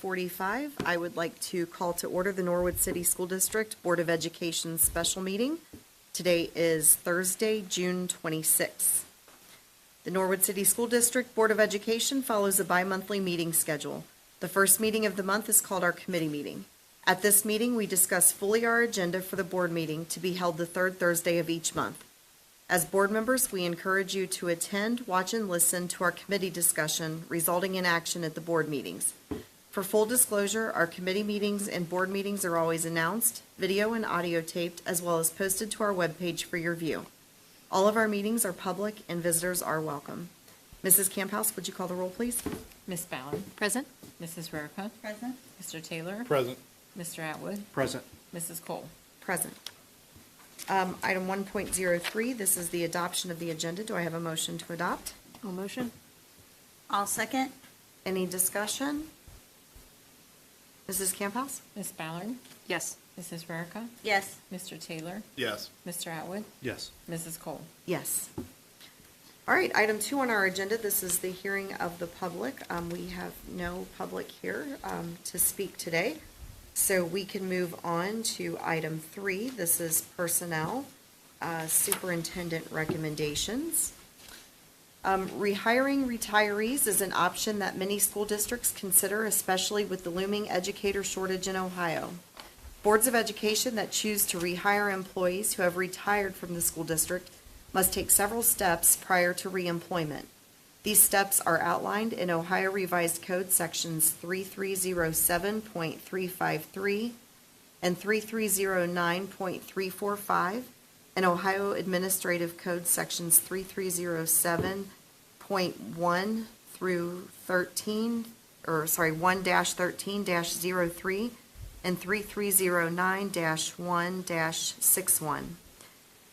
5:45, I would like to call to order the Norwood City School District Board of Education special meeting. Today is Thursday, June 26th. The Norwood City School District Board of Education follows a bi-monthly meeting schedule. The first meeting of the month is called our committee meeting. At this meeting, we discuss fully our agenda for the board meeting to be held the third Thursday of each month. As board members, we encourage you to attend, watch, and listen to our committee discussion, resulting in action at the board meetings. For full disclosure, our committee meetings and board meetings are always announced, video and audio taped, as well as posted to our webpage for your view. All of our meetings are public and visitors are welcome. Mrs. Camphouse, would you call the roll, please? Ms. Ballard. Present. Mrs. Rarica. Present. Mr. Taylor. Present. Mr. Atwood. Present. Mrs. Cole. Present. Item 1.03, this is the adoption of the agenda. Do I have a motion to adopt? All motion. I'll second. Any discussion? Mrs. Camphouse? Ms. Ballard. Yes. Mrs. Rarica. Yes. Mr. Taylor. Yes. Mr. Atwood. Yes. Mrs. Cole. Yes. All right, item 2 on our agenda, this is the hearing of the public. We have no public here to speak today. So we can move on to item 3. This is personnel, superintendent recommendations. Rehiring retirees is an option that many school districts consider, especially with the looming educator shortage in Ohio. Boards of education that choose to rehire employees who have retired from the school district must take several steps prior to reemployment. These steps are outlined in Ohio Revised Code sections 3307.353 and 3309.345, and Ohio Administrative Code sections 3307.1 through 1-13-03 and 3309-1-61.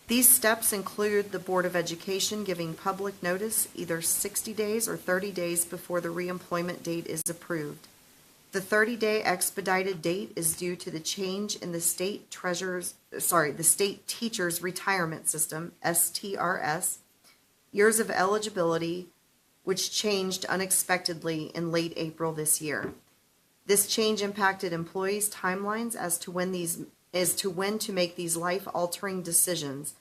These steps include the Board of Education giving public notice either 60 days or 30 days before the reemployment date is approved. The 30-day expedited date is due to the change in the state teachers retirement system, STRS, years of eligibility, which changed unexpectedly in late April this year. This change impacted employees' timelines as to when to make these life-altering decisions,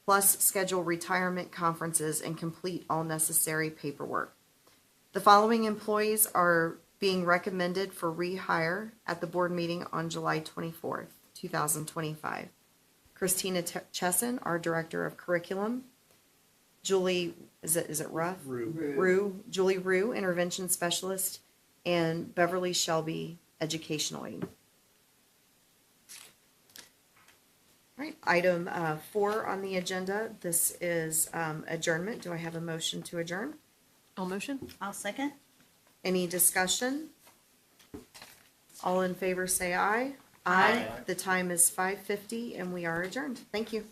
plus schedule retirement conferences and complete all necessary paperwork. The following employees are being recommended for rehire at the board meeting on July 24th, 2025. Christina Chesson, our Director of Curriculum. Julie, is it Ruff? Rue. Julie Rue, Intervention Specialist, and Beverly Shelby, Educational Aide. All right, item 4 on the agenda, this is adjournment. Do I have a motion to adjourn? All motion. I'll second. Any discussion? All in favor say aye. Aye. The time is 5:50 and we are adjourned. Thank you.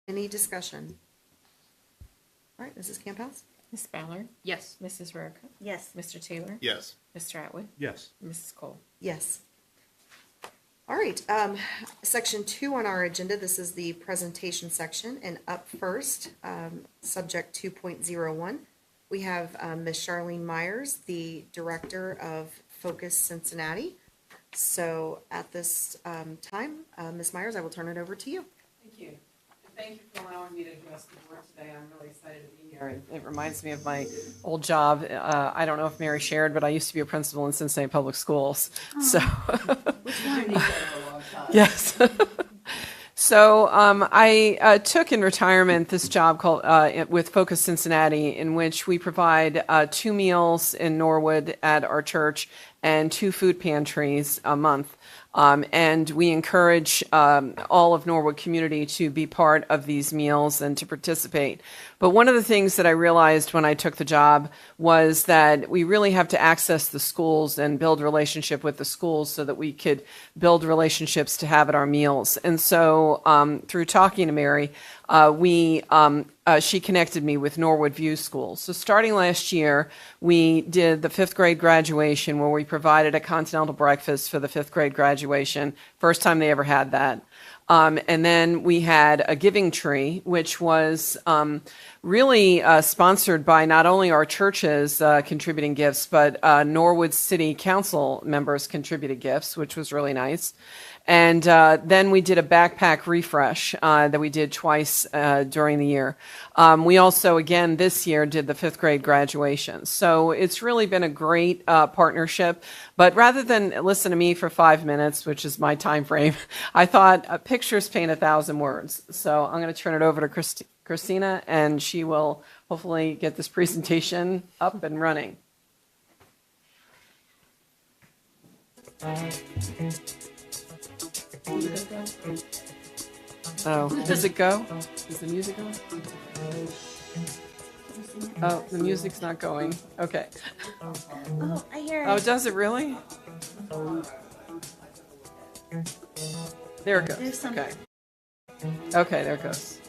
Any discussion? All right, Mrs. Camp House? Ms. Ballard? Yes. Mrs. Rarica? Yes. Mr. Taylor? Yes. Mr. Atwood? Yes. Mrs. Cole? Yes. All right, section 2 on our agenda, this is the presentation section, and up first, subject 2.01, we have Ms. Charlene Myers, the Director of Focus Cincinnati. So at this time, Ms. Myers, I will turn it over to you. Thank you. And thank you for allowing me to address the board today. I'm really excited to be here. It reminds me of my old job. I don't know if Mary shared, but I used to be a principal in Cincinnati Public Schools. So, yes. So I took in retirement this job called with Focus Cincinnati, in which we provide 2 meals in Norwood at our church and 2 food pantries a month. And we encourage all of Norwood community to be part of these meals and to participate. But one of the things that I realized when I took the job was that we really have to access the schools and build relationship with the schools so that we could build relationships to have at our meals. And so through talking to Mary, she connected me with Norwood View Schools. So starting last year, we did the 5th grade graduation where we provided a continental breakfast for the 5th grade graduation. First time they ever had that. And then we had a giving tree, which was really sponsored by not only our churches contributing gifts, but Norwood City Council members contributed gifts, which was really nice. And then we did a backpack refresh that we did twice during the year. We also, again, this year did the 5th grade graduation. So it's really been a great partnership. But rather than listen to me for 5 minutes, which is my time frame, I thought pictures paint 1,000 words. So I'm going to turn it over to Christina, and she will hopefully get this presentation up and running. Oh, does it go? Is the music going? Oh, the music's not going. Okay. Oh, I hear it. Oh, does it really? There it There's goes. some- Okay. Okay, there it goes.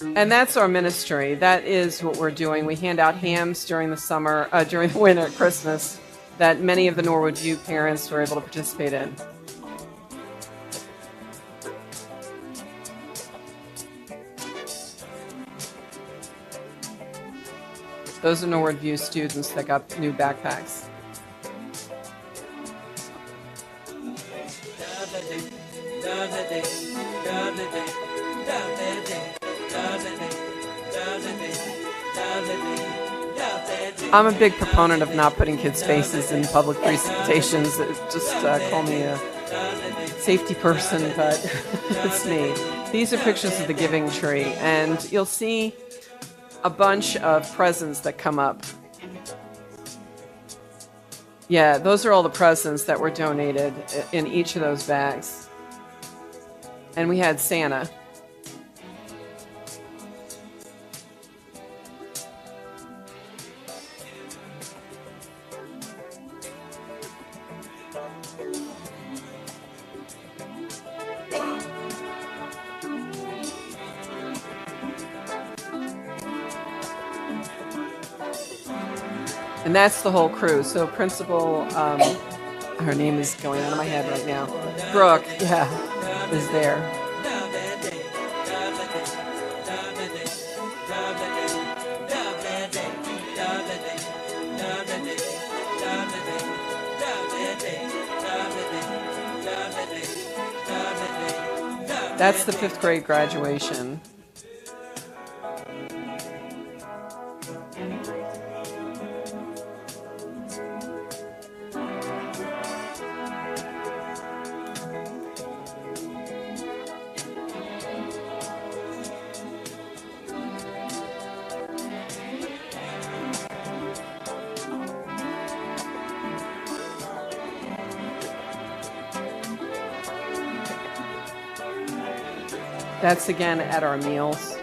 And that's our ministry. That is what we're doing. We hand out hams during the summer, during the winter, Christmas, that many of the Norwood View parents were able to participate in. Those are Norwood View students that got new backpacks. I'm a big proponent of not putting kids' faces in public presentations. Just call me a safety person, but it's me. These are pictures of the giving tree, and you'll see a bunch of presents that come up. Yeah, those are all the presents that were donated in each of those bags. And we had Santa. And that's the whole crew. So Principal, her name is going out of my head right now. Brooke, yeah, is there. That's the 5th grade graduation. That's again at our meals.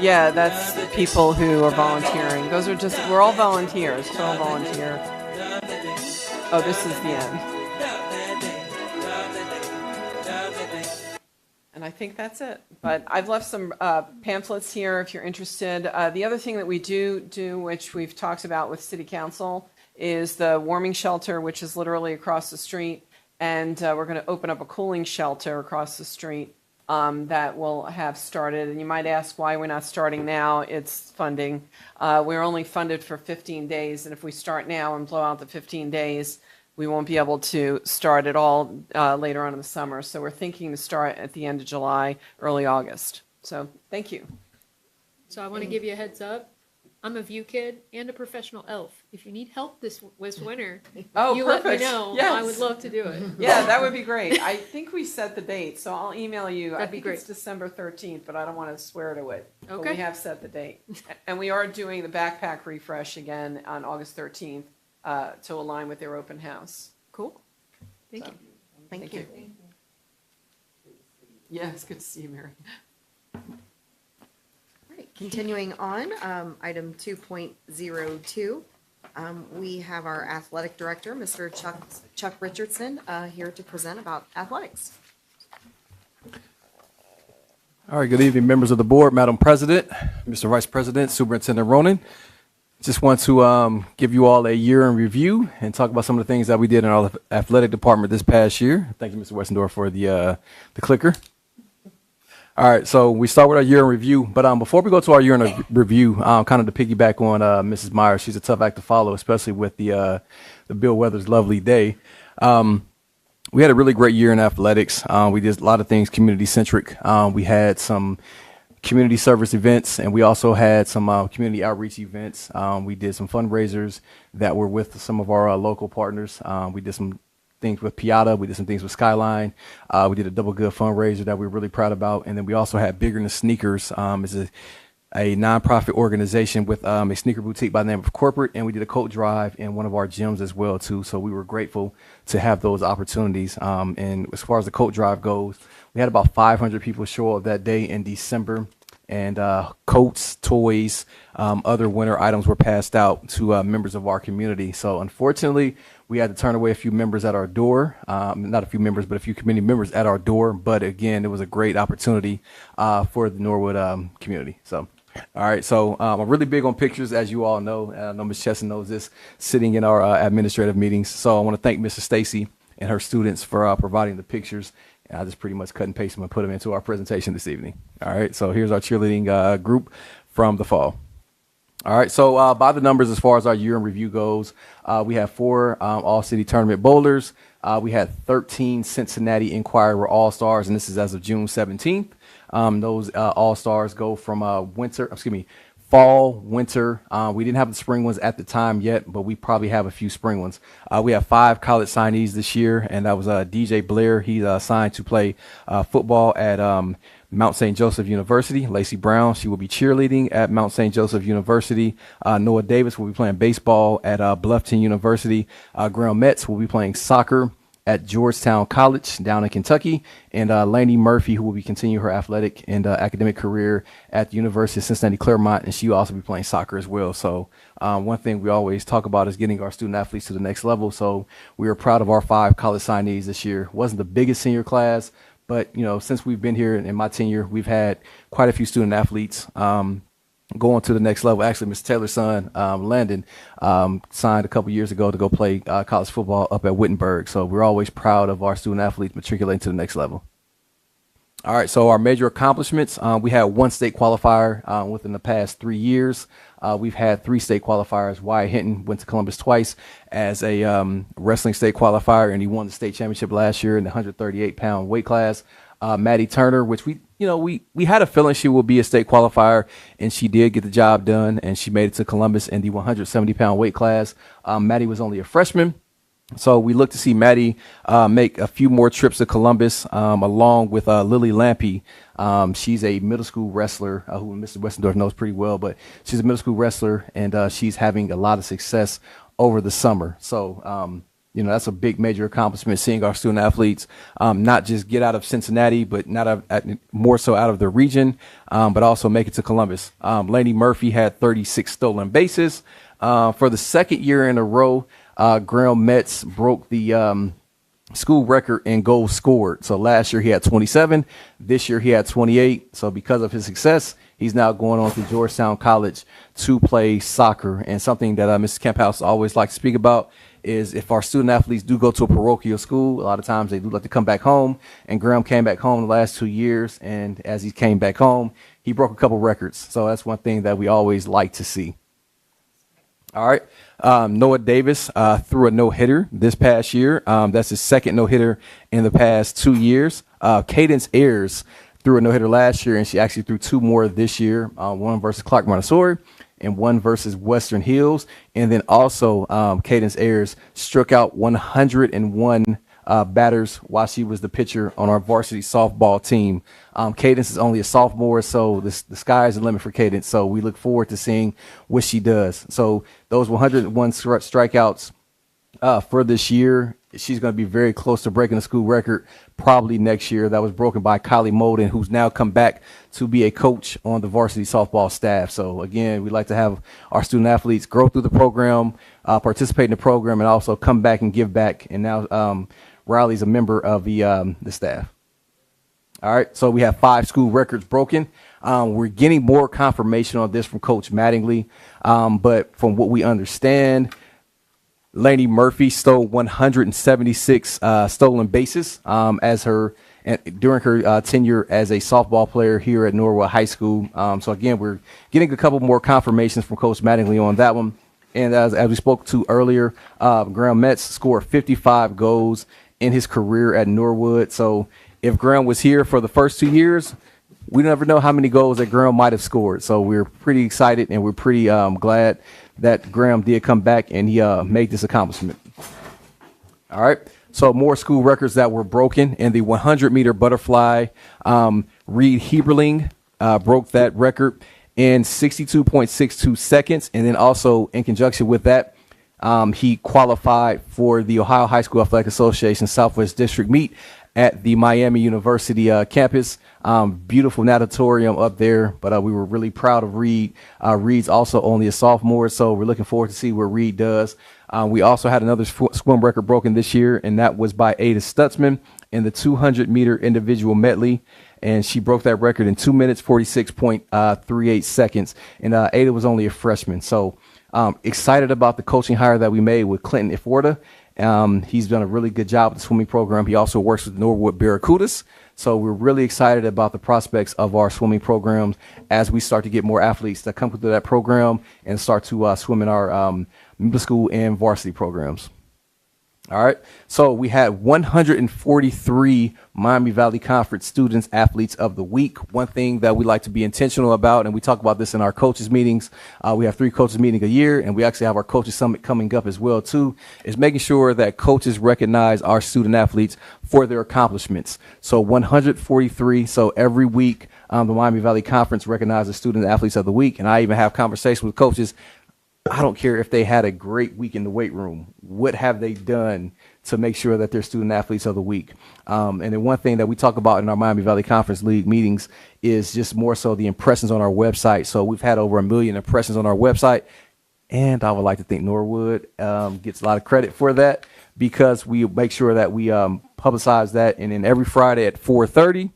Yeah, that's people who are volunteering. Those are just, we're all volunteers, total volunteer. Oh, this is the end. And I think that's it. But I've left some pamphlets here if you're interested. The other thing that we do, which we've talked about with City Council, is the warming shelter, which is literally across the street. And we're going to open up a cooling shelter across the street that will have started. And you might ask why we're not starting now. It's funding. We're only funded for 15 days. And if we start now and blow out the 15 days, we won't be able to start at all later on in the summer. So we're thinking to start at the end of July, early August. So thank you. So I want to give you a heads up. I'm a View kid and a professional elf. If you need help this winter, Oh, you perfect. let me know. Yes. I would love to do it. Yeah, that would be great. I think we set the date, so I'll email you. I That'd be think great. it's December 13th, but I don't want to swear to it. But Okay. we have set the date. And we are doing the backpack refresh again on August 13th to align with their open house. Cool. Thank So, you. Thank you. Yeah, it's good to see you, Mary. All right, continuing on, item 2.02, we have our athletic director, Mr. Chuck Richardson, here to present about athletics. All right, good evening, members of the board, Madam President, Mr. Vice President, Superintendent Ronan. Just want to give you all a year in review and talk about some of the things that we did in our athletic department this past year. Thank you, Mr. Westendorf, for the clicker. All right, so we start with our year in review. But before we go to our year in review, kind of to piggyback on Mrs. Myers, she's a tough act to follow, especially with the Bill Weathers' lovely day. We had a really great year in athletics. We did a lot of things community centric. We had some community service events, and we also had some community outreach events. We did some fundraisers that were with some of our local partners. We did some things with Piata. We did some things with Skyline. We did a double good fundraiser that we were really proud about. And then we also had Bigger Than Sneakers. It's a nonprofit organization with a sneaker boutique by the name of Corporate. And we did a coat drive in one of our gyms as well, too. So we were grateful to have those opportunities. And as far as the coat drive goes, we had about 500 people show up that day in December. And coats, toys, other winter items were passed out to members of our community. So unfortunately, we had to turn away a few members at our door. Not a few members, but a few community members at our door. But again, it was a great opportunity for the Norwood community. So, all right. So I'm really big on pictures, as you all know. I know Ms. Chesson knows this, sitting in our administrative meetings. So I want to thank Mrs. Stacy and her students for providing the pictures. And I just pretty much cut and paste them and put them into our presentation this evening. All right. So here's our cheerleading group from the fall. All right, so by the numbers, as far as our year in review goes, we have 4 all-city tournament bowlers. We had 13 Cincinnati Inquirer All-Stars, and this is as of June 17th. Those All-Stars go from fall, winter. We didn't have the spring ones at the time yet, but we probably have a few spring ones. We have 5 college signees this year, and that was DJ Blair. He's signed to play football at Mount St. Joseph University. Lacey Brown, she will be cheerleading at Mount St. Joseph University. Noah Davis will be playing baseball at Bluffton University. Graham Metz will be playing soccer at Georgetown College down in Kentucky. And Lainey Murphy, who will be continuing her athletic and academic career at the University of Cincinnati Claremont, and she will also be playing soccer as well. So one thing we always talk about is getting our student athletes to the next level. So we are proud of our 5 college signees this year. Wasn't the biggest senior class, but, you know, since we've been here in my tenure, we've had quite a few student athletes going to the next level. Actually, Mr. Taylor's son, Landon, signed a couple years ago to go play college football up at Wittenberg. So we're always proud of our student athletes matriculating to the next level. All right, so our major accomplishments, we had 1 state qualifier within the past 3 years. We've had 3 state qualifiers. Wyatt Hinton went to Columbus twice as a wrestling state qualifier, and he won the state championship last year in the 138-pound weight class. Maddie Turner, which we had a feeling she would be a state qualifier, and she did get the job done, and she made it to Columbus in the 170-pound weight class. Maddie was only a freshman. So we look to see Maddie make a few more trips to Columbus, along with Lily Lampy. She's a middle school wrestler who Mr. Westendorf knows pretty well, but she's a middle school wrestler, and she's having a lot of success over the summer. So that's a big major accomplishment, seeing our student athletes not just get out of Cincinnati, but more so out of the region, but also make it to Columbus. Laney Murphy had 36 stolen bases. For the second year in a row, Graham Metz broke the school record in goals scored. So last year he had 27. This year he had 28. So because of his success, he's now going on to Georgetown College to play soccer. And something that Mrs. Camphouse always likes to speak about is if our student athletes do go to a parochial school, a lot of times they do like to come back home. And Graham came back home the last 2 years. And as he came back home, he broke a couple records. So that's one thing that we always like to see. All right. Noah Davis threw a no-hitter this past year. That's his second no-hitter in the past 2 years. Cadence Ayers threw a no-hitter last year, and she actually threw two more this year, one versus Clark Montessori and one versus Western Hills. And then also Cadence Ayers struck out 101 batters while she was the pitcher on our varsity softball team. Cadence is only a sophomore, so the sky is the limit for Cadence. So we look forward to seeing what she does. So those 101 strikeouts for this year, she's going to be very close to breaking the school record probably next year. That was broken by Kylie Molden, who's now come back to be a coach on the varsity softball staff. So again, we like to have our student athletes grow through the program, participate in the program, and also come back and give back. And now Riley's a member of the staff. All right, so we have 5 school records broken. We're getting more confirmation on this from Coach Mattingly, but from what we understand, Laney Murphy stole 176 stolen bases during her tenure as a softball player here at Norwood High School. So again, we're getting a couple more confirmations from Coach Mattingly on that one. And as we spoke to earlier, Graham Metz scored 55 goals in his career at Norwood. So if Graham was here for the first 2 years, we never know how many goals that Graham might have scored. So we're pretty excited and we're pretty glad that Graham did come back and he made this accomplishment. All right. So more school records that were broken in the 100-meter butterfly. Reed Heberling broke that record in 62.62 seconds. And then also in conjunction with that, he qualified for the Ohio High School Athletic Association Southwest District meet at the Miami University campus. Beautiful natatorium up there, but we were really proud of Reed. Reed's also only a sophomore, so we're looking forward to see what Reed does. We also had another swim record broken this year, and that was by Ada Stutzman in the 200-meter individual medley, and she broke that record in 2 minutes, 46.38 seconds, and Ada was only a freshman. So excited about the coaching hire that we made with Clinton Iforda. He's done a really good job with the swimming program. He also works with Norwood Barracudas. So we're really excited about the prospects of our swimming programs as we start to get more athletes that come through that program and start to swim in our middle school and varsity programs. All right. So we had 143 Miami Valley Conference Students Athletes of the Week. One thing that we like to be intentional about, and we talk about this in our coaches meetings. We have 3 coaches meeting a year, and we actually have our coaches summit coming up as well too, is making sure that coaches recognize our student athletes for their accomplishments. So 143. So every week, the Miami Valley Conference recognizes Student Athletes of the Week. And I even have conversations with coaches. I don't care if they had a great week in the weight room. What have they done to make sure that they're student athletes of the week? And then one thing that we talk about in our Miami Valley Conference League meetings is just more so the impressions on our website. So we've had over 1 million impressions on our website. And I would like to think Norwood gets a lot of credit for that because we make sure that we publicize that. And then every Friday at 4:30,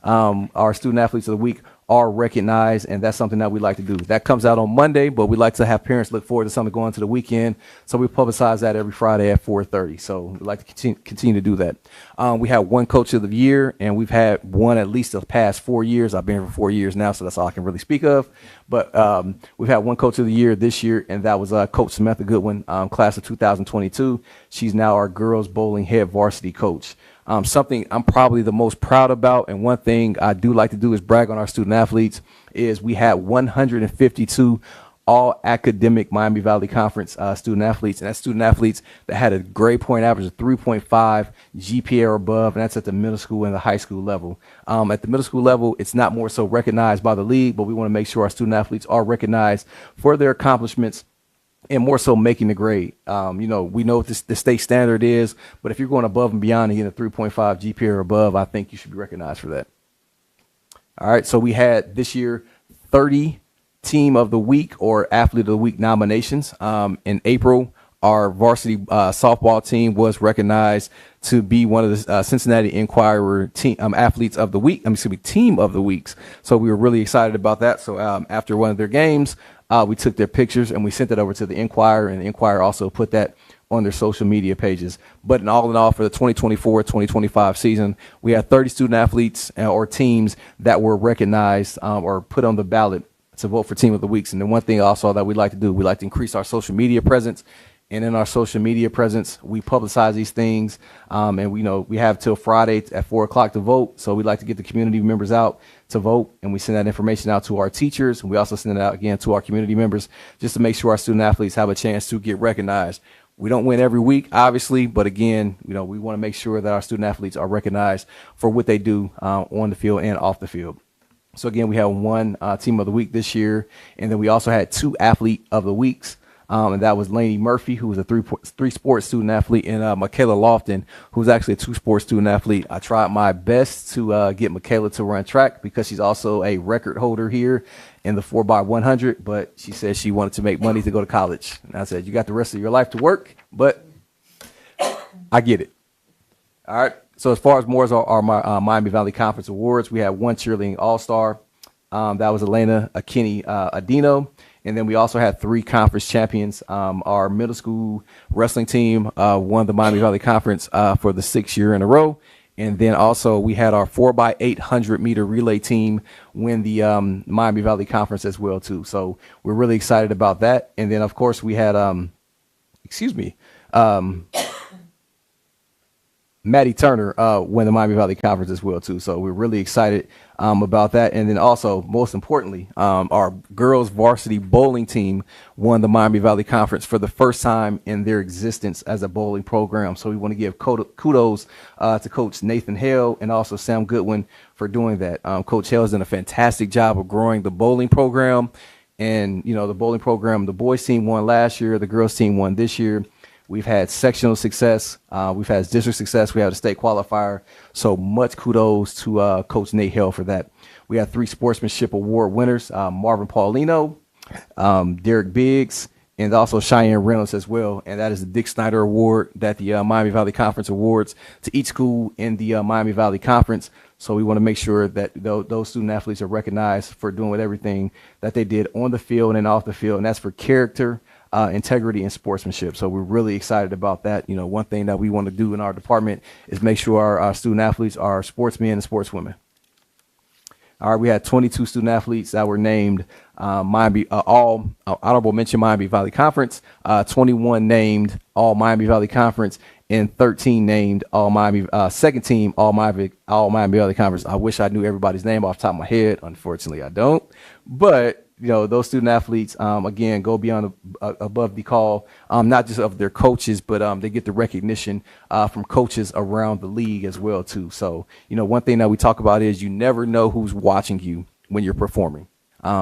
our student athletes of the week are recognized, and that's something that we like to do. That comes out on Monday, but we like to have parents look forward to something going to the weekend, so we publicize that every Friday at 4:30. So we like to continue to do that. We have one Coach of the Year, and we've had one at least the past 4 years. I've been here for 4 years now, so that's all I can really speak of. But we've had one Coach of the Year this year, and that was Coach Samantha Goodwin, class of 2022. She's now our girls bowling head varsity coach. Something I'm probably the most proud about, and one thing I do like to do is brag on our student athletes, is we had 152 all academic Miami Valley Conference student athletes, and that's student athletes that had a grade point average of 3.5 GPA or above, and that's at the middle school and the high school level. At the middle school level, it's not more so recognized by the league, but we want to make sure our student athletes are recognized for their accomplishments and more so making the grade. We know what the state standard is, but if you're going above and beyond and getting a 3.5 GPA or above, I think you should be recognized for that. All right, so we had this year 30 Team of the Week or Athlete of the Week nominations. In April, our varsity softball team was recognized to be one of the Cincinnati Enquirer team athletes of the week. Team of the weeks. So we were really excited about that. So after one of their games, we took their pictures and we sent it over to the Enquirer, and the Enquirer also put that on their social media pages. But in all, for the 2024-2025 season, we had 30 student athletes or teams that were recognized or put on the ballot to vote for Team of the Weeks. And then one thing also that we like to do, we like to increase our social media presence. And in our social media presence, we publicize these things. And we have till Friday at 4 o'clock to vote. So we like to get the community members out to vote. And we send that information out to our teachers. And we also send it out again to our community members just to make sure our student athletes have a chance to get recognized. We don't win every week, obviously, but again, we want to make sure that our student athletes are recognized for what they do on the field and off the field. So again, we have one Team of the Week this year, and then we also had 2 Athlete of the Weeks. And that was Lainey Murphy, who was a three sports student athlete, and Michaela Lofton, who's actually a 2-sport student athlete. I tried my best to get Michaela to run track because she's also a record holder here in the 4x100, but she said she wanted to make money to go to college. And I said, you got the rest of your life to work, but I get it. All right. So as far as more as our Miami Valley Conference Awards, we had one cheerleading all-star. That was Elena Akini Adino. And then we also had 3 conference champions. Our middle school wrestling team won the Miami Valley Conference for the 6th year in a row. And then also we had our 4x800 meter relay team win the Miami Valley Conference as well, too. So we're really excited about that. And then, of course, we had, Maddie Turner win the Miami Valley Conference as well, too. So we're really excited about that. And then also, most importantly, our girls varsity bowling team won the Miami Valley Conference for the first time in their existence as a bowling program. So we want to give kudos to Coach Nathan Hale and also Sam Goodwin for doing that. Coach Hale has done a fantastic job of growing the bowling program. And, the bowling program, the boys team won last year, the girls team won this year. We've had sectional success. We've had district success. We have a state qualifier. So much kudos to Coach Nate Hill for that. We had 3 sportsmanship award winners, Marvin Paulino, Derek Biggs, and also Cheyenne Reynolds as well. And that is the Dick Snyder Award that the Miami Valley Conference awards to each school in the Miami Valley Conference. So we want to make sure that those student athletes are recognized for doing everything that they did on the field and off the field. And that's for character, integrity, and sportsmanship. So we're really excited about that. One thing that we want to do in our department is make sure our student athletes are sportsmen and sportswomen. All right, we had 22 student athletes that were named Miami all honorable mention Miami Valley Conference, 21 named all Miami Valley Conference, and 13 named all Miami second team all Miami Valley Conference. I wish I knew everybody's name off the top of my head. Unfortunately, I don't. But those student athletes, again, go beyond above the call, not just of their coaches, but they get the recognition from coaches around the league as well, too. So, one thing that we talk about is you never know who's watching you when you're performing.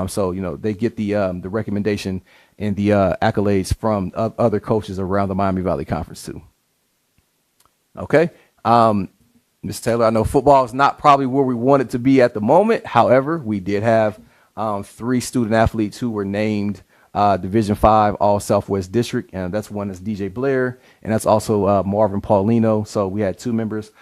So, they get the recommendation and the accolades from other coaches around the Miami Valley Conference, too. Okay. Ms. Taylor, I know football is not probably where we want it to be at the moment. However, we did have 3 student athletes who were named Division 5 All Southwest District, and that's one is DJ Blair, and that's also Marvin Paulino. So we had 2 members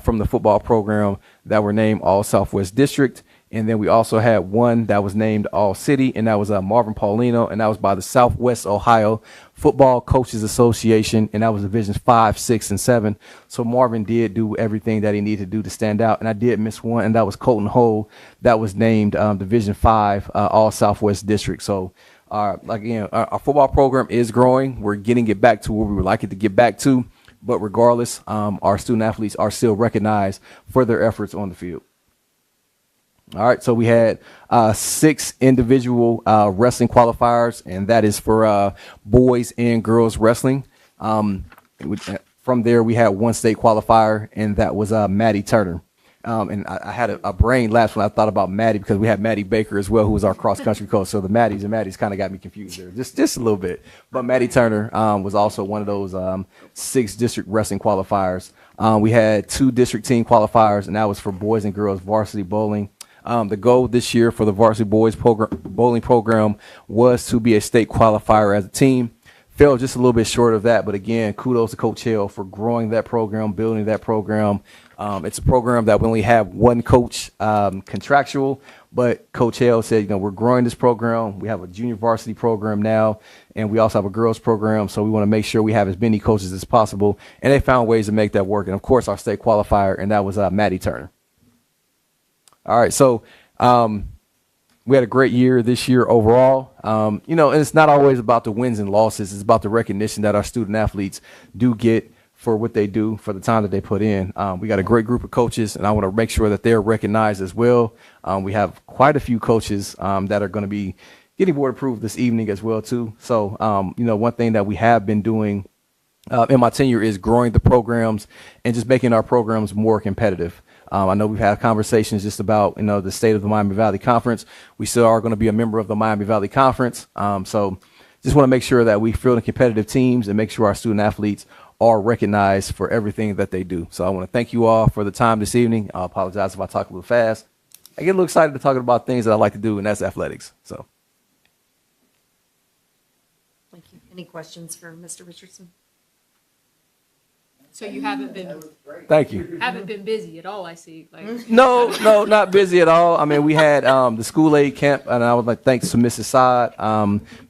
from the football program that were named All Southwest District, and then we also had one that was named All City, and that was Marvin Paulino, and that was by the Southwest Ohio Football Coaches Association, and that was Divisions 5, 6, and 7. So Marvin did do everything that he needed to do to stand out, and I did miss one, and that was Colton Hull, that was named Division 5 All Southwest District. So again, our football program is growing. We're getting it back to where we would like it to get back to, but regardless, our student athletes are still recognized for their efforts on the field. All right, so we had 6 individual wrestling qualifiers, and that is for boys and girls wrestling. From there, we had 1 state qualifier, and that was Maddie Turner. And I had a brain lapse when I thought about Maddie because we had Maddie Baker as well, who was our cross country coach. So the Maddies kind of got me confused there, just a little bit. But Maddie Turner was also one of those 6 district wrestling qualifiers. We had 2 district team qualifiers, and that was for boys and girls varsity bowling. The goal this year for the varsity boys bowling program was to be a state qualifier as a team. Fell just a little bit short of that, but again, kudos to Coach Hill for growing that program, building that program. It's a program that we only have one coach contractual, but Coach Hill said, we're growing this program. We have a junior varsity program now, and we also have a girls program, so we want to make sure we have as many coaches as possible, and they found ways to make that work. And, of course, our state qualifier, and that was Maddie Turner. All right, so we had a great year this year overall. And it's not always about the wins and losses. It's about the recognition that our student athletes do get for what they do, for the time that they put in. We got a great group of coaches, and I want to make sure that they're recognized as well. We have quite a few coaches that are going to be getting board approved this evening as well, too. So, one thing that we have been doing in my tenure is growing the programs and just making our programs more competitive. I know we've had conversations just about, the state of the Miami Valley Conference. We still are going to be a member of the Miami Valley Conference. So just want to make sure that we field in competitive teams and make sure our student athletes are recognized for everything that they do. So I want to thank you all for the time this evening. I apologize if I talk a little fast. I get a little excited to talk about things that I like to do, and that's athletics. So. Thank you. Any questions for Mr. Richardson? So you haven't been Thank you. busy at all, I see. Like No, not busy at all. I mean, we had the school aid camp, and I would like thanks to Mrs. Sod,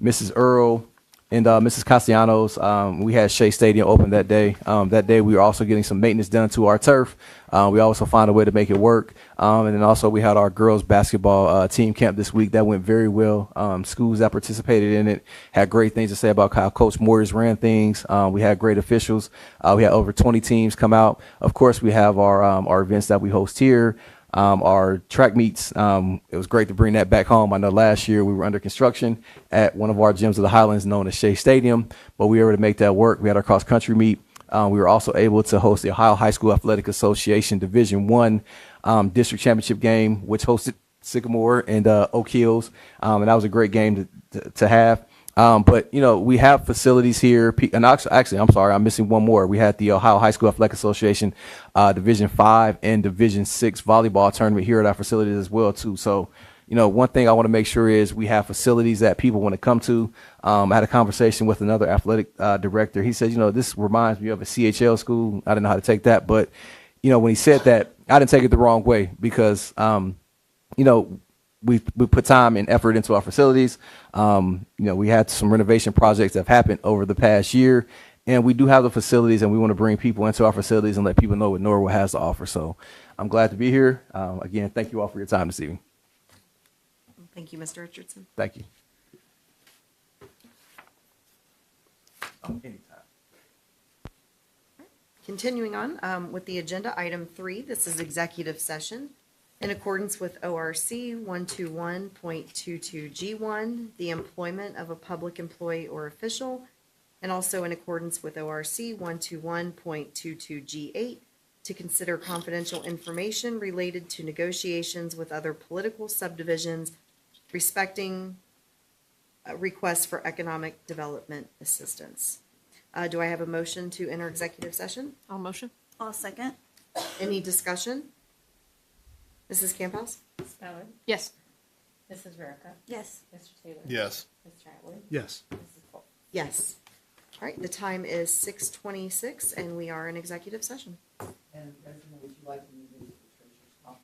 Mrs. Earl, and Mrs. Castellanos. We had Shea Stadium open that day. That day, we were also getting some maintenance done to our turf. We also found a way to make it work. And then also we had our girls basketball team camp this week. That went very well. Schools that participated in it had great things to say about how Coach Morris ran things. We had great officials. We had over 20 teams come out. Of course, we have our events that we host here. Our track meets, it was great to bring that back home. I know last year we were under construction at one of our gyms of the Highlands known as Shea Stadium, but we were able to make that work. We had our cross country meet. We were also able to host the Ohio High School Athletic Association Division I district championship game, which hosted Sycamore and Oak Hills, and that was a great game to have. But we have facilities here, and actually, I'm sorry, I'm missing one more. We had the Ohio High School Athletic Association Division V and Division VI volleyball tournament here at our facilities as well too. So, one thing I want to make sure is we have facilities that people want to come to. I had a conversation with another athletic director. He said, this reminds me of a CHL school. I didn't know how to take that, but when he said that, I didn't take it the wrong way because we put time and effort into our facilities. We had some renovation projects that have happened over the past year, and we do have the facilities, and we want to bring people into our facilities and let people know what Norwood has to offer. So I'm glad to be here. Again, thank you all for your time this evening. Thank you, Mr. Richardson. Thank you. Anytime. Continuing on with the agenda, item 3, this is executive session. In accordance with ORC 121.22G1, the employment of a public employee or official, and also in accordance with ORC 121.22G8, to consider confidential information related to negotiations with other political subdivisions respecting requests for economic development assistance. Do I have a motion to enter executive session? I'll motion. I'll second. Any discussion? Mrs. Camphouse? Ms. Ballard? Yes. Mrs. Verica? Yes. Mr. Taylor? Yes. Mr. Atwood? Yes. Mrs. Cole? Yes. All right, the time is 6:26 and we are in executive session. And President, would you like to move into the treasurer's conference?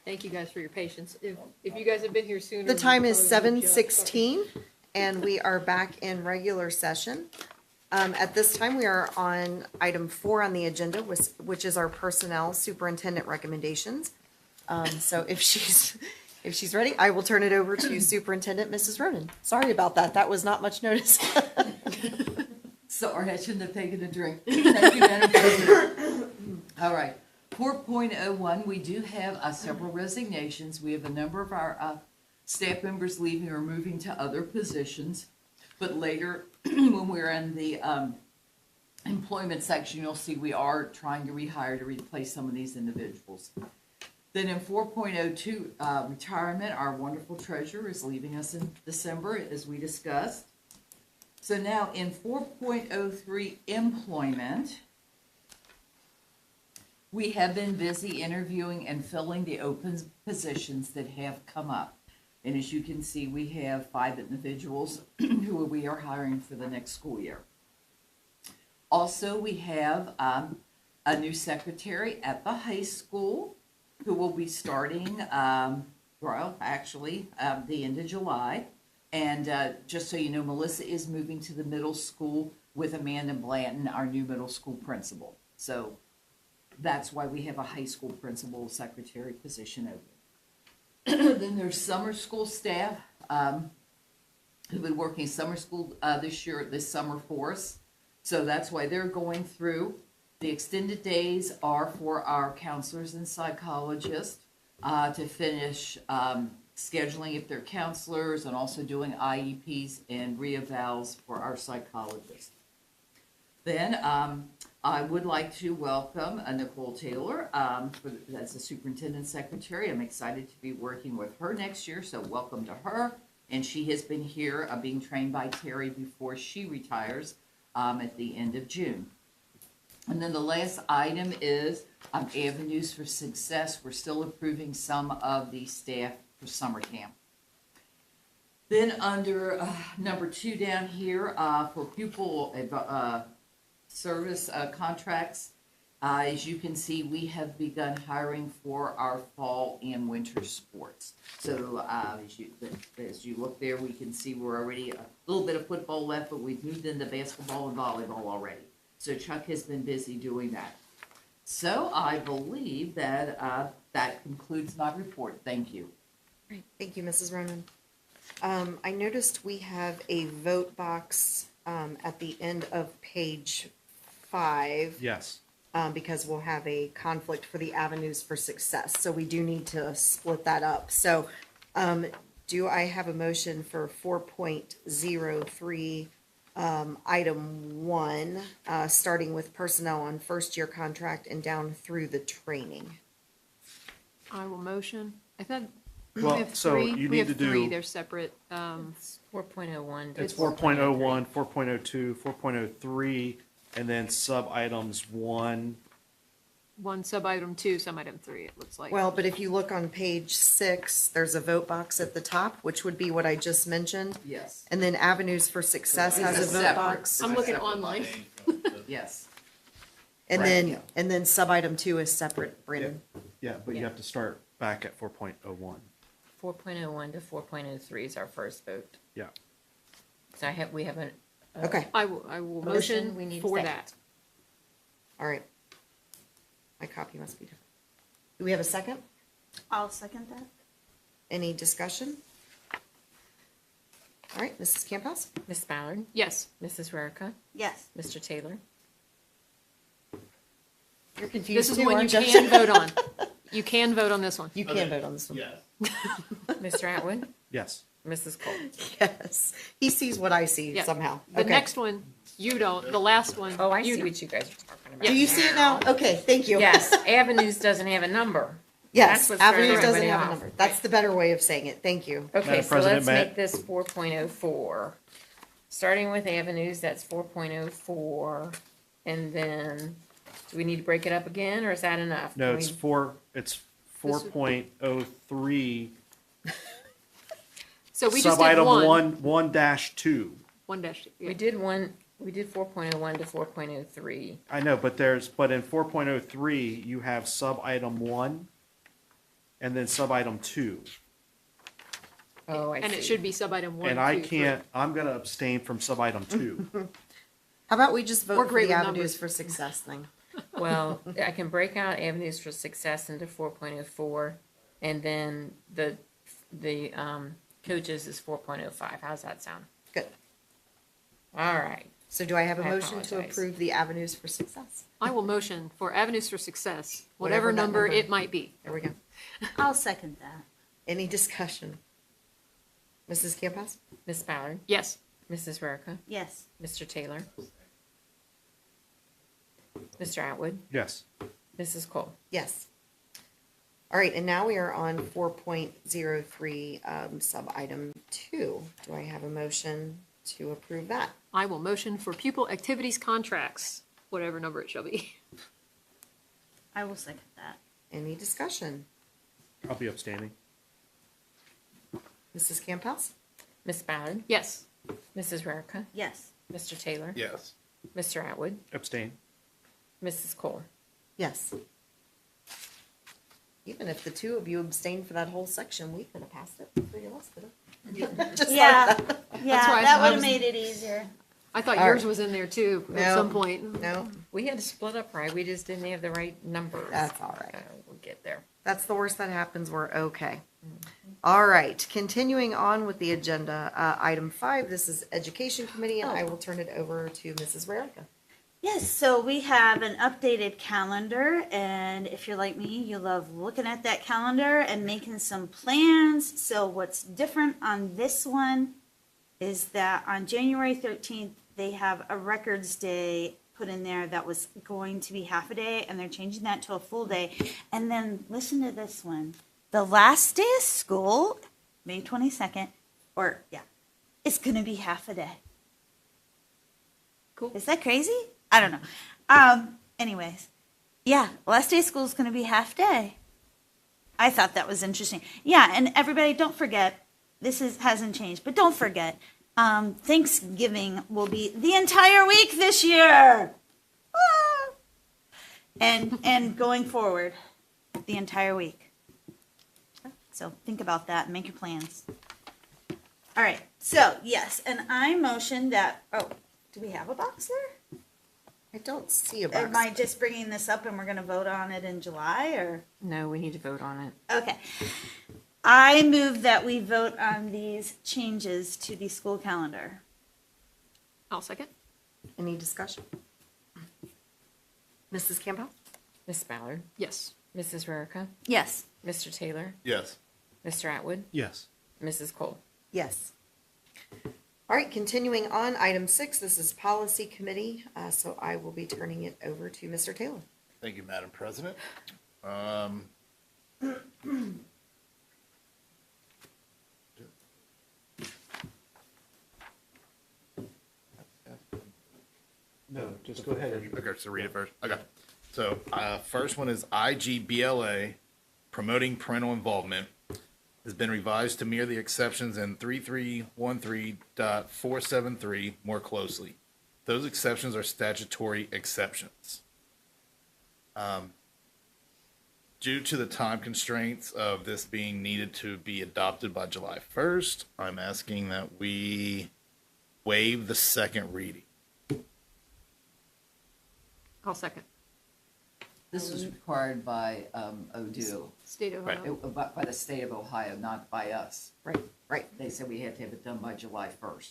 Thank you guys for your patience. If you guys had been here sooner. The time we is probably would've 7:16, and we are back in regular session. At this time, we are on item 4 on the agenda, which is our personnel superintendent recommendations. So if she's ready, I will turn it over to Superintendent Mrs. Ronan. Sorry about that. That was not much notice. Sorry, I shouldn't have taken a drink. Thank you, Madam President. All right, 4.01, we do have several resignations. We have a number of our staff members leaving or moving to other positions. But later, when we're in the employment section, you'll see we are trying to rehire to replace some of these individuals. Then in 4.02, retirement, our wonderful treasurer is leaving us in December, as we discussed. So now in 4.03, employment, we have been busy interviewing and filling the open positions that have come up. And as you can see, we have 5 individuals who we are hiring for the next school year. Also, we have a new secretary at the high school who will be starting, the end of July. And just so you know, Melissa is moving to the middle school with Amanda Blanton, our new middle school principal. So that's why we have a high school principal secretary position open. Then there's summer school staff who've been working summer school this summer for us. So that's why they're going through. The extended days are for our counselors and psychologists to finish scheduling if they're counselors and also doing IEPs and reevals for our psychologists. Then I would like to welcome Nicole Taylor as the superintendent secretary. I'm excited to be working with her next year, so welcome to her. And she has been here being trained by Terry before she retires at the end of June. And then the last item is avenues for success. We're still approving some of the staff for summer camp. Then under number 2 down here for pupil service contracts, as you can see, we have begun hiring for our fall and winter sports. So as you look there, we can see we're already a little bit of football left, but we've moved into basketball and volleyball already. So Chuck has been busy doing that. So I believe that that concludes my report. Thank you. Great. Thank you, Mrs. Ronan. I noticed we have a vote box at the end of page 5. Yes. Because we'll have a conflict for the avenues for success. So we do need to split that up. So do I have a motion for 4.03, item 1, starting with personnel on first-year contract and down through the training? I will motion. I thought we Well, have so 3. you We need have to do- 3. They're separate. 4.01. It's 4.01, 4.02, 4.03, and then sub-items 1. 1 sub-item 2, sub-item 3, it looks like. Well, but if you look on page 6, there's a vote box at the top, which would be what I just mentioned. Yes. And then avenues for success has a It's vote separate. box. I'm looking online. Yes. And Right, then, yeah. and then sub-item 2 is separate, Brandon. Yeah, but you Yeah. have to start back at 4.01. 4.01 to 4.03 is our first vote. Yeah. So we have an. Okay, I will Motion, motion we need a for second. that. all right. My copy must be different. Do we have a second? I'll second that. Any discussion? All right, Mrs. Camphouse? Ms. Ballard, Yes. Mrs. Rarica, Yes. Mr. Taylor. You're confused This is too, one you aren't you? can vote on. You can vote on this one. You can vote on this one. Mr. Atwood, Yes. Mrs. Cole. Yes. He sees what I see Yeah. somehow. The Okay. next one, you don't. The last one. Oh, I you see don't. what you guys are talking about. Do you see it now? Okay, thank you. Yes, avenues doesn't have a number. Yes, That's what's throwing avenues doesn't everybody have a off. number. That's the better way of saying it. Thank you. Okay, Madam so President, let's may I- make this 4.04. Starting with avenues, that's 4.04. And then, do we need to break it up again, or is that enough? No, Can it's we- 4.03, So we just did sub-item 1. 1-2. 1-2. We did 4.01 to 4.03. I know, but in 4.03, you have sub-item 1, and then sub-item 2. Oh, I see. And it should be sub-item 1, And I 2, 3. can't, I'm gonna abstain from sub-item 2. How about we just We're vote for great the with avenues numbers. for success thing? Well, I can break out avenues for success into 4.04, and then the coaches is 4.05. How's that sound? Good. All right. So do I have a I motion to apologize. approve the avenues for success? I will motion for avenues for success, Whatever whatever that number number- it might be. There we go. I'll second that. Any discussion? Mrs. Camp Miss Ballard, Yes. Mrs. Rarica, Yes. Mr. Taylor, Mr. Atwood, Yes. Mrs. Cole. Yes. All right, and now we are on 4.03, sub-item 2. Do I have a motion to approve that? I will motion for pupil activities contracts, whatever number it shall be. I will second that. Any discussion? I'll be abstaining. Mrs. Camp House? Miss Ballard, Yes. Mrs. Rarica, Yes. Mr. Taylor, Yes. Mr. Atwood, Abstain. Mrs. Cole. Yes. Even if the two of you abstained for that whole section, we could have passed it. Three of us could have. Just like Yeah, that. yeah, why I that was- would have made it easier. I thought All yours right. was in there too No. at some point. No, We had to split up right. We just didn't have the right numbers. that's all right. We'll get there. That's the worst that happens. We're okay. All right, continuing on with the agenda, item 5, this is Education Committee, and I will turn it over to Mrs. Rarica. Yes, so we have an updated calendar, and if you're like me, you love looking at that calendar and making some plans. So what's different on this one is that on January 13th, they have a Records Day put in there that was going to be half a day, and they're changing that to a full day. And then listen to this one. The last day of school, May 22nd, it's going to be half a day. Cool. Is that crazy? I don't know. Anyways, yeah, last day of school is going to be half day. I thought that was interesting. Yeah, and everybody, don't forget, hasn't changed, but don't forget, Thanksgiving will be the entire week this year. Ah! And going forward, the entire week. So think about that and make your plans. All right. So yes, and I motion that. Oh, do we have a box there? I don't see a Am box. I just bringing this up and we're going to vote on it in July, or? No, we need to vote on it. Okay. I move that we vote on these changes to the school calendar. I'll second. Any discussion? Mrs. Campbell? Miss Ballard, Yes. Mrs. Rarica, Yes. Mr. Taylor, Yes. Mr. Atwood, Yes. Mrs. Cole. Yes. All right, continuing on, item 6, this is Policy Committee, so I will be turning it over to Mr. Taylor. Thank you, Madam President. No, just go ahead. Okay, so read it first. Okay. So, first one is IGBLA, promoting parental involvement, has been revised to mirror the exceptions in 3313.473 more closely. Those exceptions are statutory exceptions. Due to the time constraints of this being needed to be adopted by July 1st, I'm asking that we waive the second reading. I'll second. This was required by ODU, State of Right. Ohio. by the state of Ohio, not by us. Right, right. They said we had to have it done by July 1st.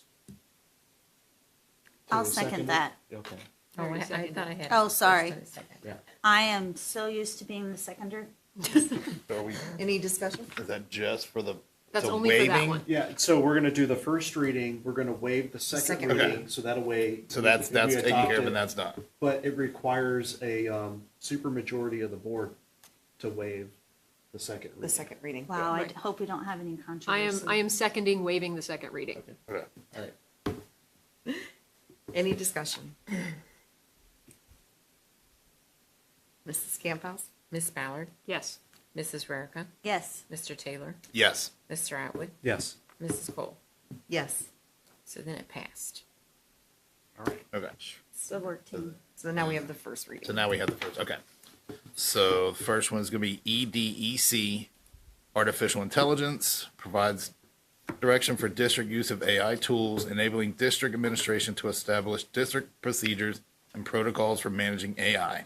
I'll second that. Okay. Oh, Already I seconded. thought I had. Oh, sorry. first and a second. Yeah. I am so used to being the seconder. So are we, Any discussion? is that just for the, That's so only for that waiving? one. Yeah, so we're gonna do the first reading, we're gonna waive the second Second reading. reading, so that way. So that's if we taken adopt care of it, and that's done. But it requires a supermajority of the board to waive the second reading. The second reading. Wow, I Right. hope we don't have any I controversy. am seconding waiving the second reading. Okay. All right. Any discussion? Mrs. Camphouse? Miss Ballard, Yes. Mrs. Rarica, Yes. Mr. Taylor, Yes. Mr. Atwood, Yes. Mrs. Cole. Yes. So then it passed. All right. Okay. So work team. So now we have the first reading. So now we have the first. Okay. So the first one is going to be EDEC, artificial intelligence, provides direction for district use of AI tools, enabling district administration to establish district procedures and protocols for managing AI.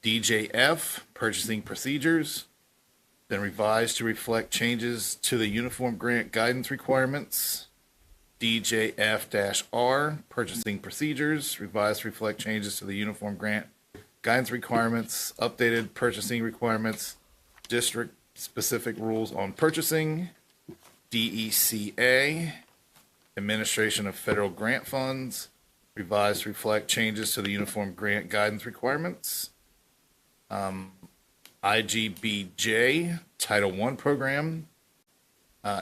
DJF, purchasing procedures, been revised to reflect changes to the uniform grant guidance requirements. DJF-R, purchasing procedures, revised to reflect changes to the uniform grant guidance requirements, updated purchasing requirements, district-specific rules on purchasing. DECA, administration of federal grant funds, revised to reflect changes to the uniform grant guidance requirements. IGBJ, Title I program,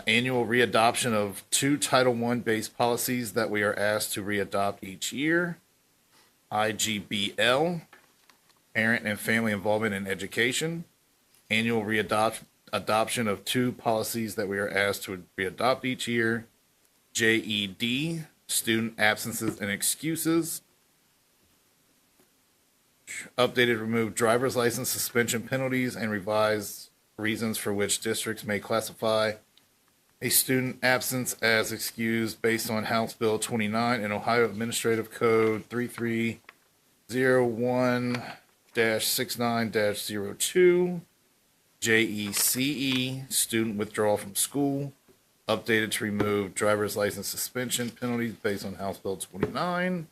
annual readoption of 2 Title I based policies that we are asked to readopt each year. IGBL, parent and family involvement in education, annual adoption of 2 policies that we are asked to readopt each year. JED, student absences and excuses. Updated, removed driver's license suspension penalties and revised reasons for which districts may classify a student absence as excused based on House Bill 29 and Ohio Administrative Code 3301-69-02. JECE, student withdrawal from school, updated to remove driver's license suspension penalties based on House Bill 29.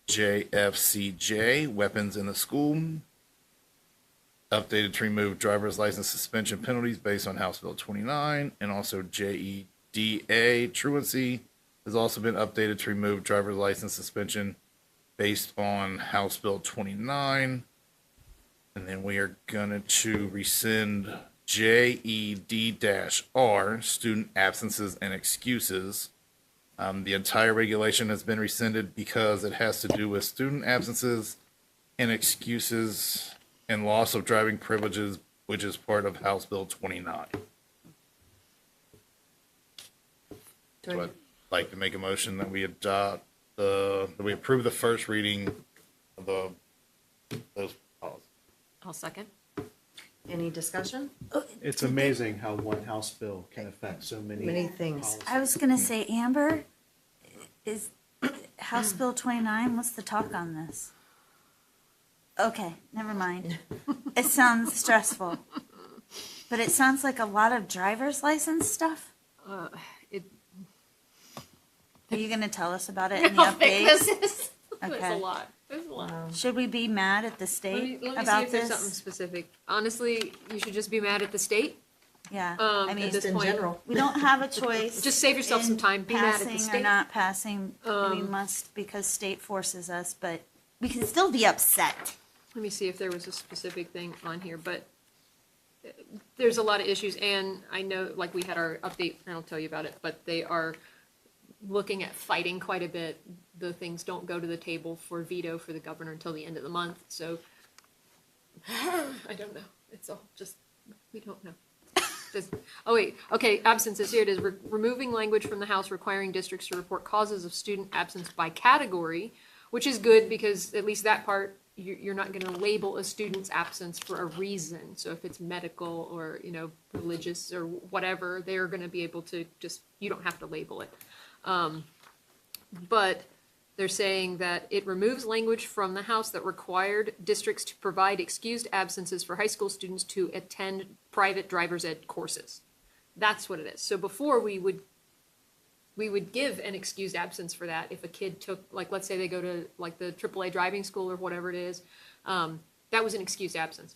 JFCJ, weapons in the school, updated to remove driver's license suspension penalties based on House Bill 29. And also JEDA, truancy, has also been updated to remove driver's license suspension based on House Bill 29. And then we are going to rescind JED-R, student absences and excuses. The entire regulation has been rescinded because it has to do with student absences and excuses and loss of driving privileges, which is part of House Bill 29. So I'd like to make a motion that we adopt that we approve the first reading of those policies. I'll second. Any discussion? It's amazing how one House bill can affect so many. Many things. policies. I was gonna say, Amber, is House Bill 29, what's the talk on this? Okay, never mind. It sounds stressful. But it sounds like a lot of driver's license stuff. It, Are you gonna tell us about it in the update? there's Okay. a lot. There's a lot. Should we be mad at the Let state me see about if there's something this? specific. Honestly, you should just be mad at the state. Yeah, at I mean, this Just in point. general. we don't have a choice. Just save yourself some in time. Be mad at the Passing or state. not passing, we must because state forces us, but we can still be upset. Let me see if there was a specific thing on here, but there's a lot of issues, and I know, like, we had our update, and I'll tell you about it, but they are looking at fighting quite a bit. The things don't go to the table for veto for the governor until the end of the month, so I don't know. It's all just, we don't know. Oh, wait, okay, absences, here it is. Removing language from the House requiring districts to report causes of student absence by category, which is good because at least that part, you're not going to label a student's absence for a reason. So if it's medical or, religious or whatever, they're going to be able to just, you don't have to label it. But they're saying that it removes language from the House that required districts to provide excused absences for high school students to attend private driver's ed courses. That's what it is. So before we would give an excused absence for that if a kid took, like, let's say they go to like the AAA driving school or whatever it is, that was an excused absence.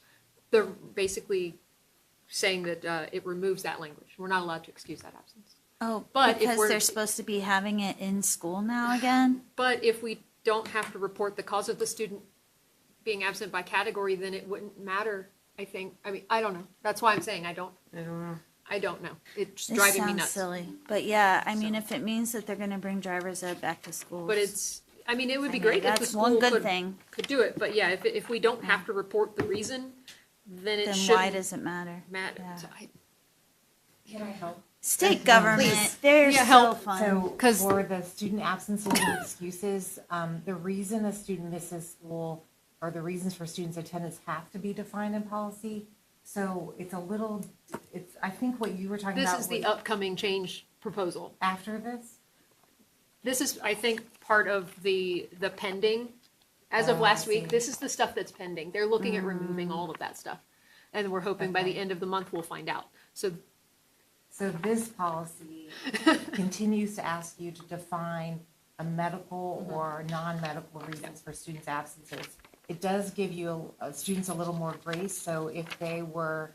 They're basically saying that it removes that language. We're not allowed to excuse that absence. Oh, But if because we're- they're supposed to be having it in school now again? But if we don't have to report the cause of the student being absent by category, then it wouldn't matter, I think. I mean, I don't know. That's why I'm saying I don't know. It's This driving me sounds nuts. silly, but yeah, I mean, if it means that they're gonna bring driver's ed back to schools. But it's, I mean, it would be I know, great if the that's school one good could, thing. could do it. But yeah, if we don't have to report the reason, then it Then why shouldn't does it matter? matter. Yeah. So Can I help? State government, they're Yeah, so help. fun. So 'Cause- for the student absences and excuses, the reason a student misses school or the reasons for students' attendance have to be defined in policy. So it's a little, I think what you were talking This about is the was upcoming change proposal. after this? This is, I think, part of the pending. As of Oh, I last week, see. this is the stuff that's pending. They're looking at removing all of that stuff. And we're hoping by the Okay. end of the month, we'll find out. So So this policy continues to ask you to define a medical or non-medical reasons for students' absences. It does give you students a little more grace, so if they were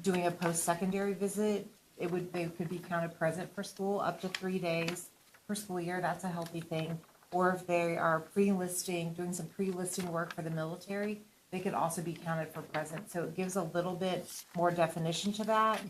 doing a post-secondary visit, they could be counted present for school up to 3 days per school year. That's a healthy thing. Or if they are doing some pre-listing work for the military, they could also be counted for present. So it gives a little bit more definition to that.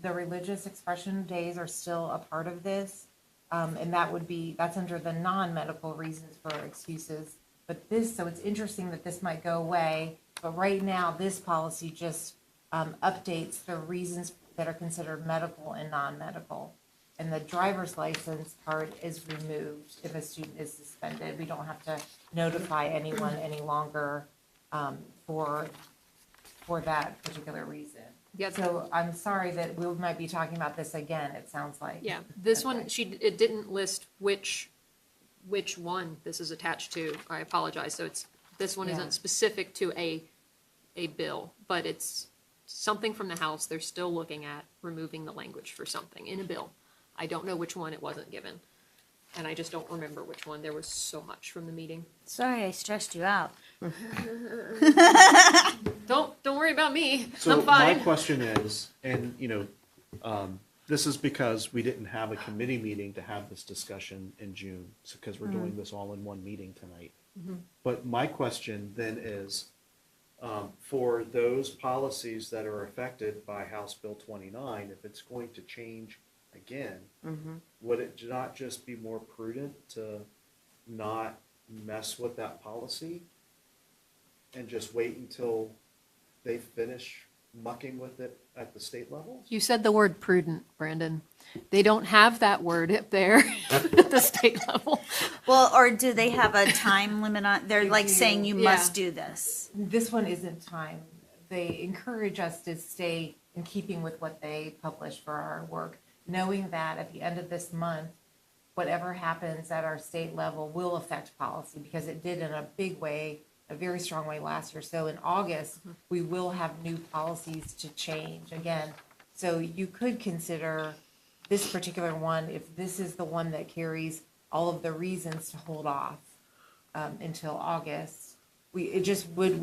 The religious expression days are still a part of this. And that's under the non-medical reasons for excuses. But so it's interesting that this might go away, but right now, this policy just updates the reasons that are considered medical and non-medical. And the driver's license part is removed if a student is suspended. We don't have to notify anyone any longer for that particular reason. Yeah. So I'm sorry that we might be talking about this again, it sounds like. yeah, this one, Okay. it didn't list which one this is attached to. I apologize. So this one Yeah. isn't specific to a bill, but it's something from the House. They're still looking at removing the language for something in a bill. I don't know which one. It wasn't given. And I just don't remember which one. There was so much from the meeting. Sorry, I stressed you out. Don't worry about me. So I'm my fine. question is, and this is because we didn't have a committee meeting to have this discussion in June, because we're doing this all in one meeting tonight. But my question then is, for those policies that are affected by House Bill 29, if it's going to change again, would it not just be more prudent to not mess with that policy and just wait until they finish mucking with it at the state level? You said the word prudent, Brandon. They don't have that word up there at the state level. Well, or do they have a time limit on, they're They like do. saying you Yeah. must do this? This one isn't time. They encourage us to stay in keeping with what they publish for our work, knowing that at the end of this month, whatever happens at our state level will affect policy, because it did in a big way, a very strong way last year. So in August, we will have new policies to change again. So you could consider this particular one, if this is the one that carries all of the reasons to hold off until August. We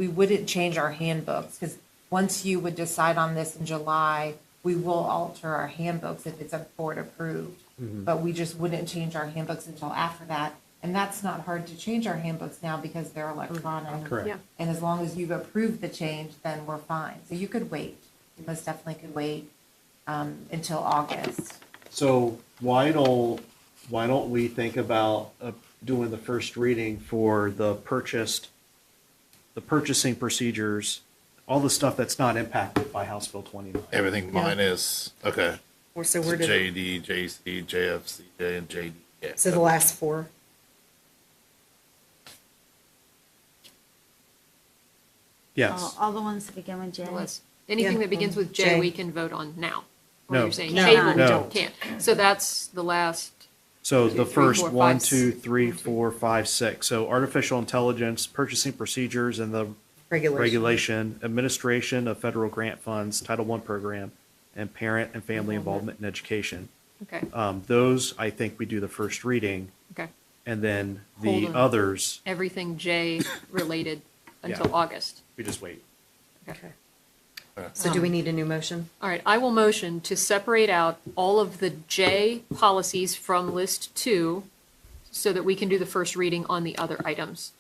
wouldn't change our handbooks, because once you would decide on this in July, we will alter our handbooks if it's a board approved. But we just wouldn't change our handbooks until after that. And that's not hard to change our handbooks now because they're electronic. Correct. Yeah. And as long as you've approved the change, then we're fine. So you could wait. You most definitely could wait until August. So why don't we think about doing the first reading for the purchasing procedures, all the stuff that's not impacted by House Bill 29? Everything mine is, okay. So So where did, JD, JC, JFC, J, and JD. Yeah. so the last four? Yes. All the ones that begin with J. Anything Yeah. that begins with J, J. we can vote on now. Or No. you're saying No. table, No. can't. So that's the last, So Two, the three, first four, 1, five, 2, 3, 4, 5, 6. So artificial intelligence, purchasing procedures, and the regulation, administration of federal grant funds, Title I program, and parent and family involvement in education. okay, Those, I think we do the first reading, okay. and then Hold the on. others, Everything J related until Yeah. August. we just wait. Okay. So do we need a new motion? All right, I will motion to separate out all of the J policies from list 2 so that we can do the first reading on the other items.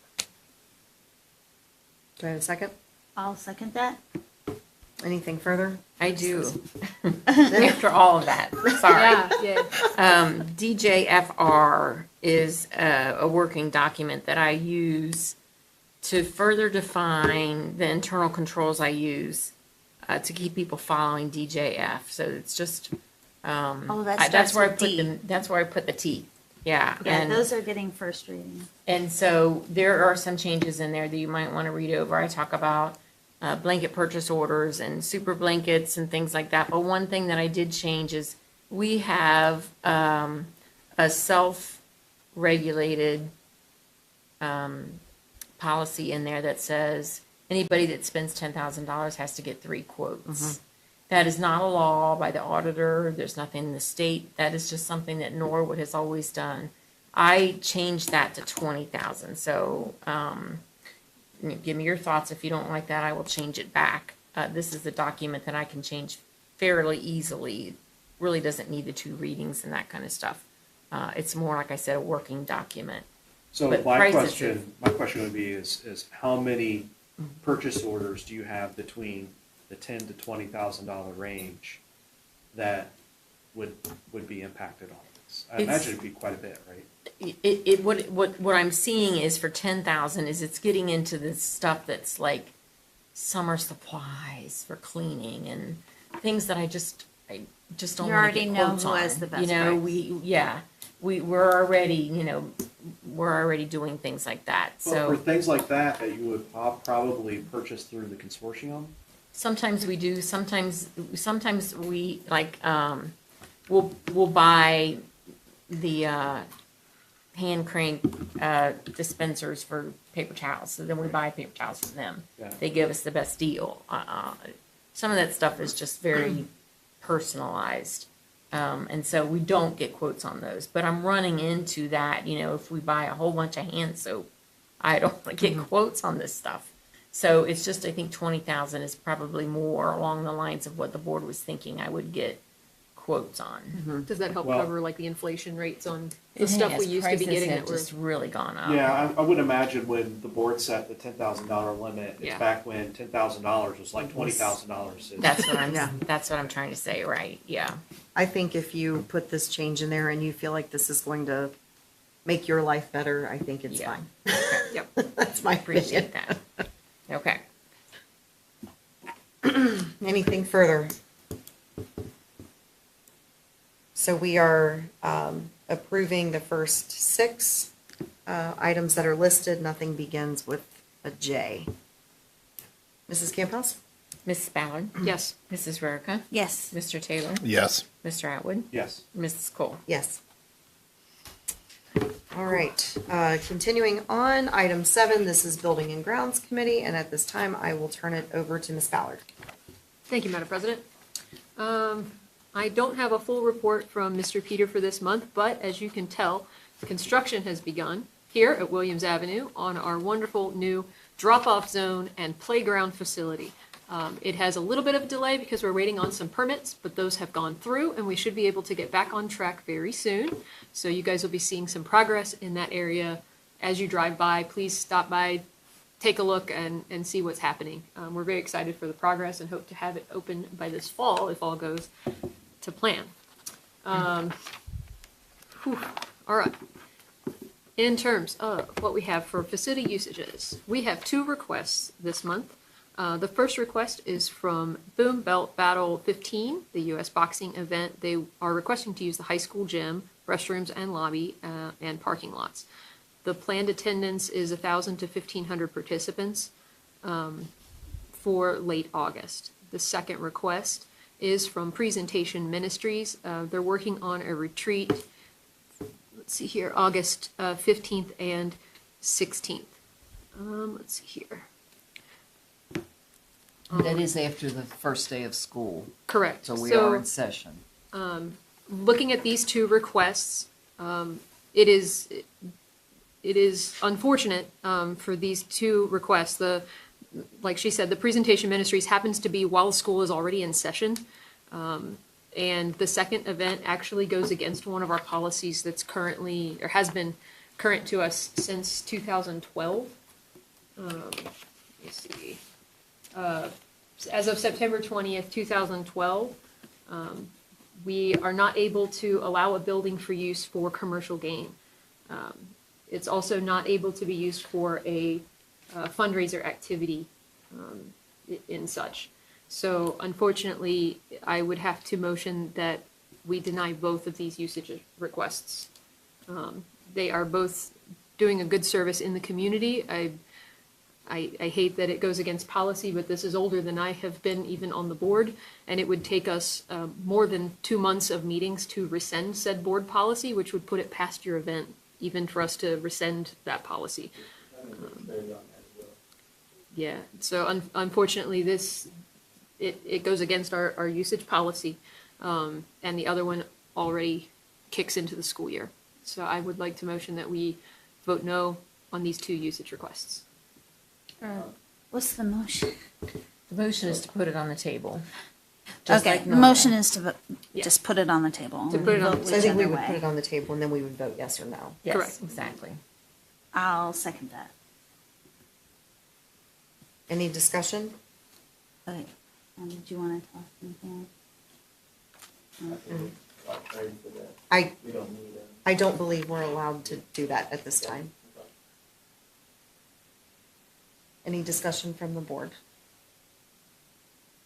Do I have a second? I'll second that. Anything further? I do. After all of that, sorry. Yeah. DJFR is a working document that I use to further define the internal controls I use to keep people following DJF. So it's just, Oh, that that's starts where I with put D. that's where I put the T. Yeah. Yeah, and, those are getting first reading. and so there are some changes in there that you might want to read over. I talk about blanket purchase orders and super blankets and things like that. But one thing that I did change is we have a self-regulated policy in there that says anybody that spends $10,000 has to get 3 quotes. That is not a law by the auditor. There's nothing in the state. That is just something that Norwood has always done. I changed that to 20,000. So give me your thoughts. If you don't like that, I will change it back. This is a document that I can change fairly easily. It really doesn't need the 2 readings and that kind of stuff. It's more, like I said, a working document. So But my prices question would be is how many purchase orders do you have between the $10,000 to $20,000 range that would be impacted on this? I imagine it'd be quite a bit, right? What I'm seeing is for 10,000 is it's getting into this stuff that's like summer supplies for cleaning and things that I just don't You want to already get know quotes who on. has the best You know, price. we're already, we're already doing things like that. But for So things like that you would probably purchase through the consortium. sometimes we do, sometimes we like, we'll buy the, hand crank, dispensers for paper towels. So then we buy paper towels from them. Yeah. They give us the best deal. Some of that stuff is just very personalized. And so we don't get quotes on those, but I'm running into that, if we buy a whole bunch of hand soap, I don't get quotes on this stuff. So it's just, I think 20,000 is probably more along the lines of what the board was thinking I would get quotes on. Does that help Well- cover like the inflation rates on the It stuff has. we used to be Prices getting have that were? just really gone up. Yeah, I would imagine when the board set the $10,000 limit, it's Yeah. back when $10,000 was like $20,000. That's what that's what I'm trying to say, right? Yeah. I think if you put this change in there and you feel like this is going to make your life better, I think it's Yeah. fine. Yep. That's my opinion. Appreciate that. Okay. Anything further? So we are approving the first 6 items that are listed. Nothing begins with a J. Mrs. Camphouse? Mrs. Ballard? Yes. Mrs. Rarica? Yes. Mr. Taylor? Yes. Mr. Atwood? Yes. Mrs. Cole? Yes. All right, continuing on, item 7, this is Building and Grounds Committee, and at this time, I will turn it over to Ms. Ballard. Thank you, Madam President. I don't have a full report from Mr. Peter for this month, but as you can tell, construction has begun here at Williams Avenue on our wonderful new drop-off zone and playground facility. It has a little bit of a delay because we're waiting on some permits, but those have gone through and we should be able to get back on track very soon. So you guys will be seeing some progress in that area. As you drive by, please stop by, take a look and see what's happening. We're very excited for the progress and hope to have it open by this fall if all goes to plan. All right. In terms of what we have for facility usages, we have 2 requests this month. The first request is from Boom Belt Battle 15, the U.S. boxing event. They are requesting to use the high school gym, restrooms and lobby, and parking lots. The planned attendance is 1,000 to 1,500 participants for late August. The second request is from Presentation Ministries. They're working on a retreat, let's see here, August 15th and 16th. Let's see here. That is after the first day of school, Correct. so we are in session. Looking at these 2 requests, it is unfortunate for these 2 requests. Like she said, the Presentation Ministries happens to be while school is already in session. And the second event actually goes against one of our policies that's currently, or has been current to us since 2012. Let me see. As of September 20th, 2012, we are not able to allow a building for use for commercial gain. It's also not able to be used for a fundraiser activity in such. So unfortunately, I would have to motion that we deny both of these usage requests. They are both doing a good service in the community. I hate that it goes against policy, but this is older than I have been even on the board, and it would take us more than 2 months of meetings to rescind said board policy, which would put it past your event, even for us to rescind that policy. Yeah, so unfortunately, it goes against our usage policy, and the other one already kicks into the school year. So I would like to motion that we vote no on these 2 usage requests. What's the motion? The motion is to put it on the table. just Okay, like the normal. motion is to Yeah. just put it on the table. To put it on- Vote So I think we whichever would way. put it on the table and then we would vote yes or no. Yes, Correct. exactly. I'll second that. Any discussion? Okay. Do you want to toss anything? I don't believe we're allowed to do that at this time. Any discussion from the board?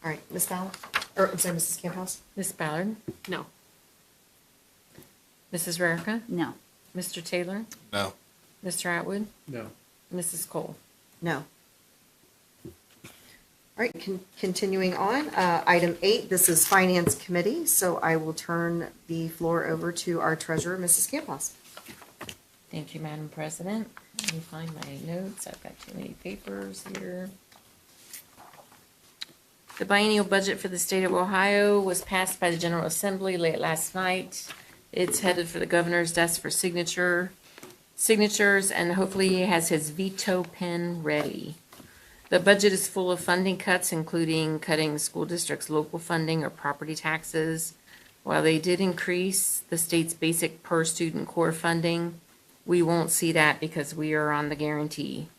All right, Ms. Ballard, or I'm sorry, Mrs. Camphouse? Ms. Ballard, No. Mrs. Rarica, No. Mr. Taylor, No. Mr. Atwood, No. Mrs. Cole. No. All right, continuing on, item 8, this is Finance Committee, so I will turn the floor over to our treasurer, Mrs. Campos. Thank you, Madam President. Let me find my notes. I've got too many papers here. The biennial budget for the state of Ohio was passed by the General Assembly late last night. It's headed for the governor's desk for signatures, and hopefully he has his veto pen ready. The budget is full of funding cuts, including cutting school districts' local funding or property taxes. While they did increase the state's basic per-student core funding, we won't see that because we are on the guarantee.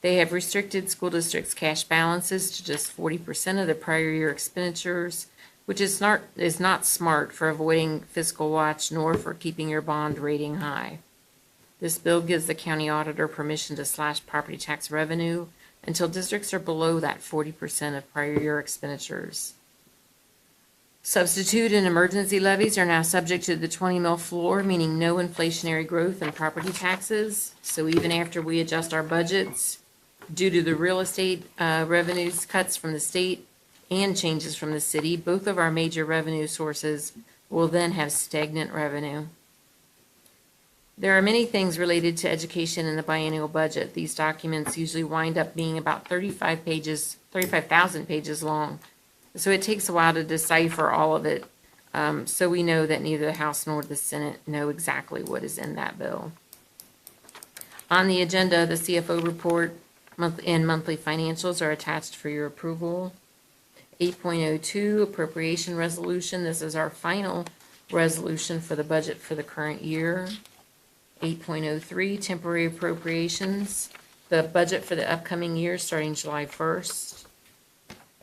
They have restricted school districts' cash balances to just 40% of the prior year expenditures, which is not smart for avoiding fiscal watch nor for keeping your bond rating high. This bill gives the county auditor permission to slash property tax revenue until districts are below that 40% of prior year expenditures. Substitute and emergency levies are now subject to the 20 mil floor, meaning no inflationary growth in property taxes. So even after we adjust our budgets, due to the real estate revenues cuts from the state and changes from the city, both of our major revenue sources will then have stagnant revenue. There are many things related to education in the biennial budget. These documents usually wind up being about 35,000 pages long. So it takes a while to decipher all of it. So we know that neither the House nor the Senate know exactly what is in that bill. On the agenda, the CFO report and monthly financials are attached for your approval. 8.02 appropriation resolution. This is our final resolution for the budget for the current year. 8.03 temporary appropriations. The budget for the upcoming year starting July 1st.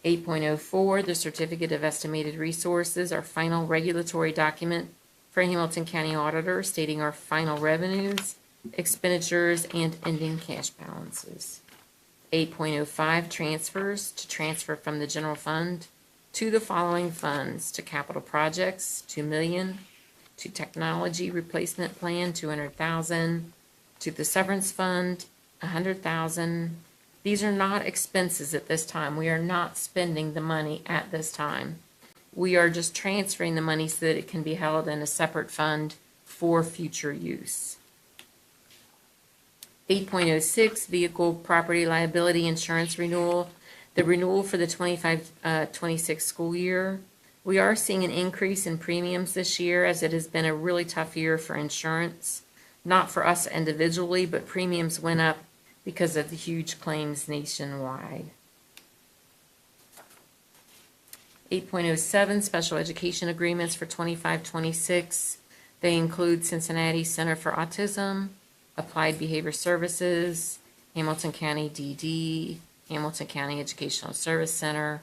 8.04, the Certificate of Estimated Resources, our final regulatory document for Hamilton County Auditor stating our final revenues, expenditures, and ending cash balances. 8.05, transfers, to transfer from the general fund to the following funds: to capital projects, $2 million, to technology replacement plan, $200,000, to the severance fund, $100,000. These are not expenses at this time. We are not spending the money at this time. We are just transferring the money so that it can be held in a separate fund for future use. 8.06, vehicle property liability insurance renewal. The renewal for the 25-26 school year. We are seeing an increase in premiums this year as it has been a really tough year for insurance. Not for us individually, but premiums went up because of the huge claims nationwide. 8.07, special education agreements for 25-26. They include Cincinnati Center for Autism, Applied Behavior Services, Hamilton County DD, Hamilton County Educational Service Center,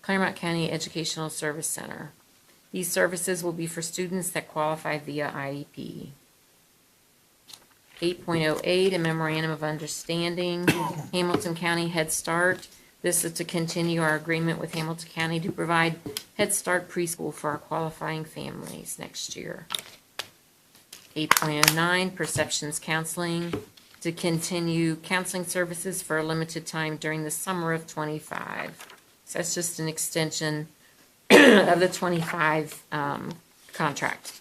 Claremont County Educational Service Center. These services will be for students that qualify via IEP. 8.08, a memorandum of understanding, Hamilton County Head Start. This is to continue our agreement with Hamilton County to provide Head Start preschool for our qualifying families next year. 8.09, perceptions counseling, to continue counseling services for a limited time during the summer of '25. So that's just an extension of the '25 contract.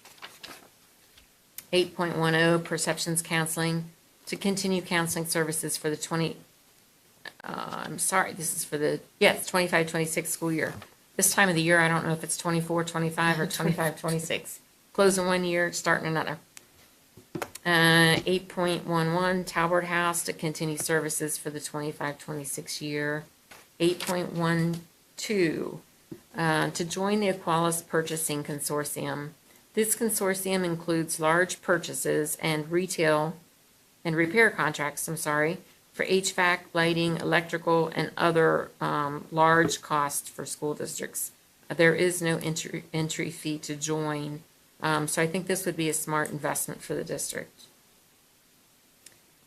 8.10, perceptions counseling, to continue counseling services for the 25-26 school year. This time of the year, I don't know if it's 24-25 or 25-26. Closing one year, starting another. 8.11, Talbot House, to continue services for the 25-26 year. 8.12, to join the Equalis Purchasing Consortium. This consortium includes large purchases and retail and repair contracts, for HVAC, lighting, electrical, and other large costs for school districts. There is no entry fee to join, so I think this would be a smart investment for the district.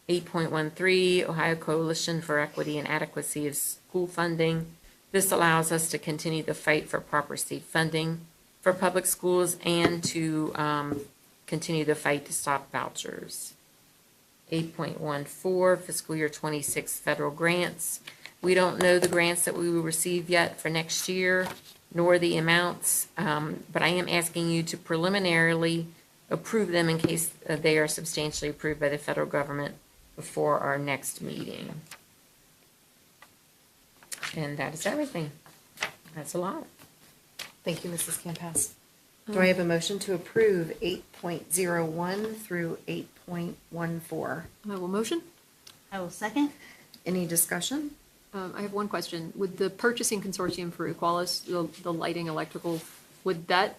8.13, Ohio Coalition for Equity and Adequacy of School Funding. This allows us to continue the fight for proper state funding for public schools and to continue the fight to stop vouchers. 8.14, fiscal year 26 federal grants. We don't know the grants that we will receive yet for next year, nor the amounts, but I am asking you to preliminarily approve them in case they are substantially approved by the federal government before our next meeting. And that is everything. That's a lot. Thank you, Mrs. Campas. Do I have a motion to approve 8.01 through 8.14? I will motion. I will second. Any discussion? I have one question. With the purchasing consortium for Equalis, the lighting, electrical, would that,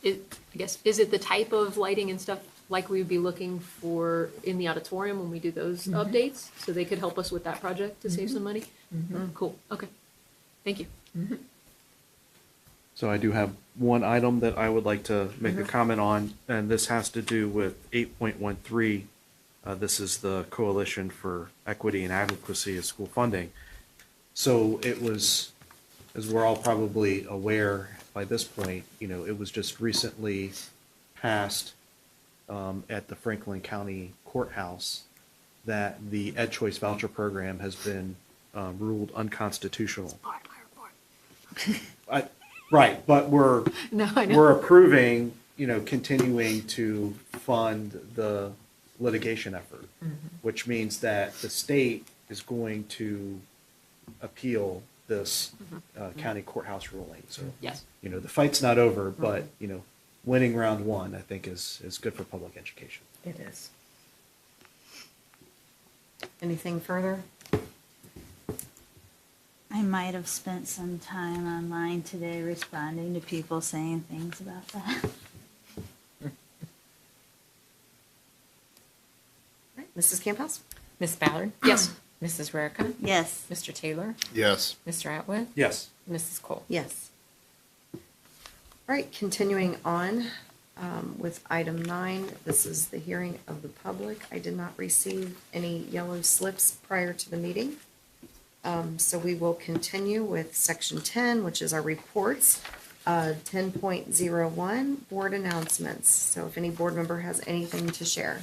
I guess, is it the type of lighting and stuff like we would be looking for in the auditorium when we do those updates? So they could help us with that project to save some money? Cool, okay. Thank you. So I do have one item that I would like to make a comment on, and this has to do with 8.13. This is the Coalition for Equity and Adequacy of School Funding. So it was, as we're all probably aware by this point, it was just recently passed at the Franklin County Courthouse that the Ed Choice Voucher Program has been ruled unconstitutional. Right, but we're No, I know. we're approving, continuing to fund the litigation effort, which means that the state is going to appeal this county courthouse ruling. So, Yes. the fight's not over, but, winning round one, I think, is good for public education. It is. Anything further? I might have spent some time online today responding to people saying things about that. Mrs. Campas? Ms. Ballard? Yes. Mrs. Rarica? Yes. Mr. Taylor? Yes. Mr. Atwood? Yes. Mrs. Cole? Yes. All right, continuing on with item 9. This is the hearing of the public. I did not receive any yellow slips prior to the meeting. So we will continue with section 10, which is our reports. 10.01, board announcements. So if any board member has anything to share.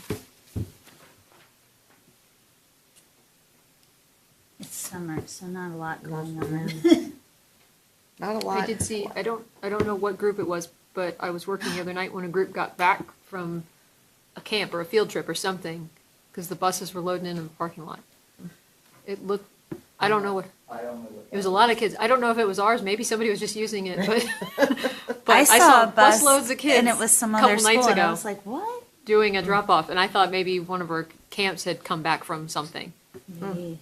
It's summer, so not a lot going on. Not a lot. I did see, I don't know what group it was, but I was working the other night when a group got back from a camp or a field trip or something, because the buses were loading in the parking lot. It looked, I don't know what, it was a lot of kids. I don't know if it was ours, maybe somebody was just using it, but, but I saw a bus busloads of kids and it was some a other couple nights school, and I ago was like, what? doing a drop off, and I thought maybe one of our camps had come back from something. Maybe.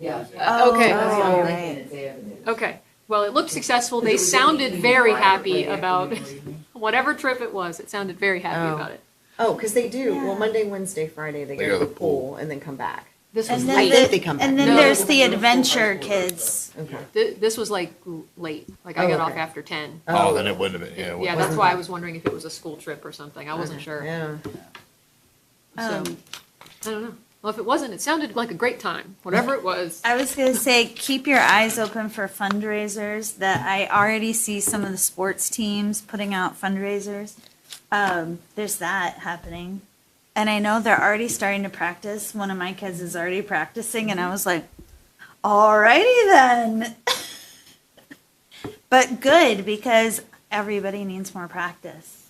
Yeah. Okay. Oh, right. Okay, well, it looked successful. They sounded very happy about whatever trip it was. It sounded very happy about it. Oh, because they do. Well, Yeah. Monday, Wednesday, Friday, they go to the pool and then come back. This was And I then, late. think they come back. and then No. there's the adventure kids. Okay. This was like late. Like I Oh, got okay. off after 10. Oh, then it wouldn't have been, yeah. it Yeah, wouldn't- that's why I was wondering if it was a school trip or something. I wasn't sure. Yeah. So, I don't know. Well, if it wasn't, it sounded like a great time. Whatever it was. I was gonna say, keep your eyes open for fundraisers. That I already see some of the sports teams putting out fundraisers. There's that happening. And I know they're already starting to practice. One of my kids is already practicing, and I was like, alrighty then. But good, because everybody needs more practice.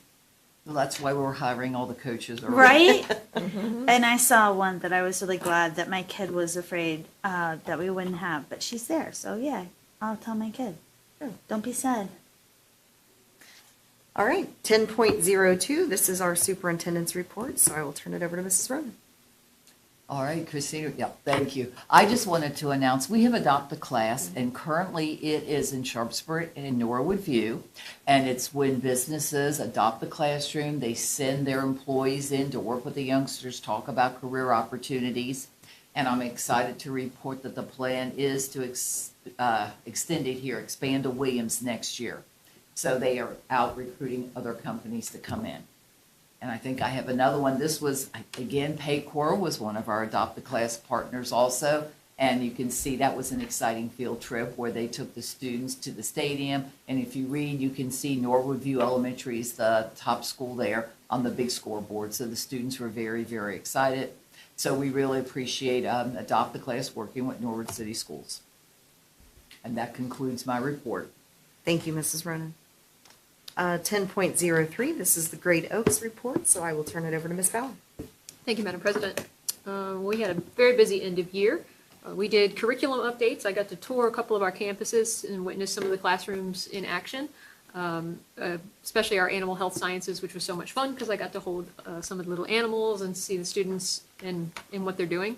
Well, that's why we're hiring all the coaches. already. Right? And I saw one that I was really glad that my kid was afraid that we wouldn't have, but she's there. So yeah, I'll tell my kid. Don't be sad. All right, 10.02, this is our superintendent's report, so I will turn it over to Mrs. Roden. All right, Christina, yeah, thank you. I just wanted to announce, we have adopted a class, and currently it is in Sharpsburg and in Norwood View. And it's when businesses adopt the classroom, they send their employees in to work with the youngsters, talk about career opportunities. And I'm excited to report that the plan is to extend it here, expand to Williams next year. So they are out recruiting other companies to come in. And I think I have another one. This was, again, Paycor was one of our adopted class partners also. And you can see that was an exciting field trip where they took the students to the stadium. And if you read, you can see Norwood View Elementary is the top school there on the big scoreboard. So the students were very, very excited. So we really appreciate Adopt the Class working with Norwood City Schools. And that concludes my report. Thank you, Mrs. Ronan. 10.03, this is the Great Oaks report, so I will turn it over to Ms. Ballard. Thank you, Madam President. We had a very busy end of year. We did curriculum updates. I got to tour a couple of our campuses and witness some of the classrooms in action, especially our animal health sciences, which was so much fun because I got to hold some of the little animals and see the students in what they're doing.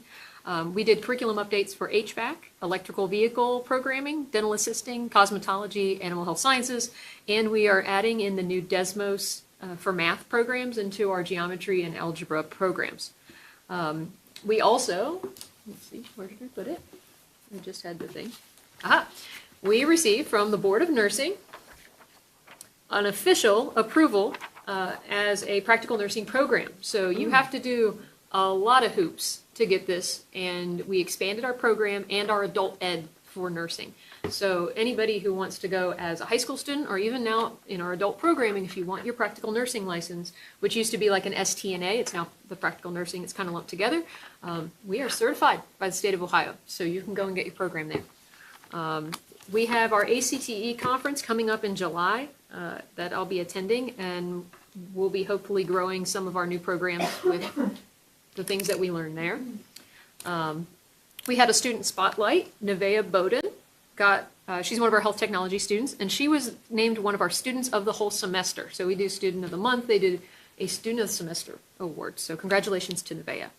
We did curriculum updates for HVAC, electrical vehicle programming, dental assisting, cosmetology, animal health sciences, and we are adding in the new Desmos for math programs into our geometry and algebra programs. We also, let's see, where did we put it? We just had the thing. Aha! We received from the Board of Nursing an official approval as a practical nursing program. So you have to do a lot of hoops to get this, and we expanded our program and our adult ed for nursing. So anybody who wants to go as a high school student, or even now in our adult programming, if you want your practical nursing license, which used to be like an STNA, it's now the practical nursing, it's kind of lumped together. We are certified by the state of Ohio, so you can go and get your program there. We have our ACTE conference coming up in July that I'll be attending, and we'll be hopefully growing some of our new programs with the things that we learned there. We had a student spotlight. Nevaeh Bowden she's one of our health technology students, and she was named one of our students of the whole semester. So we do student of the month. They did a student of the semester award. So congratulations to Nevaeh.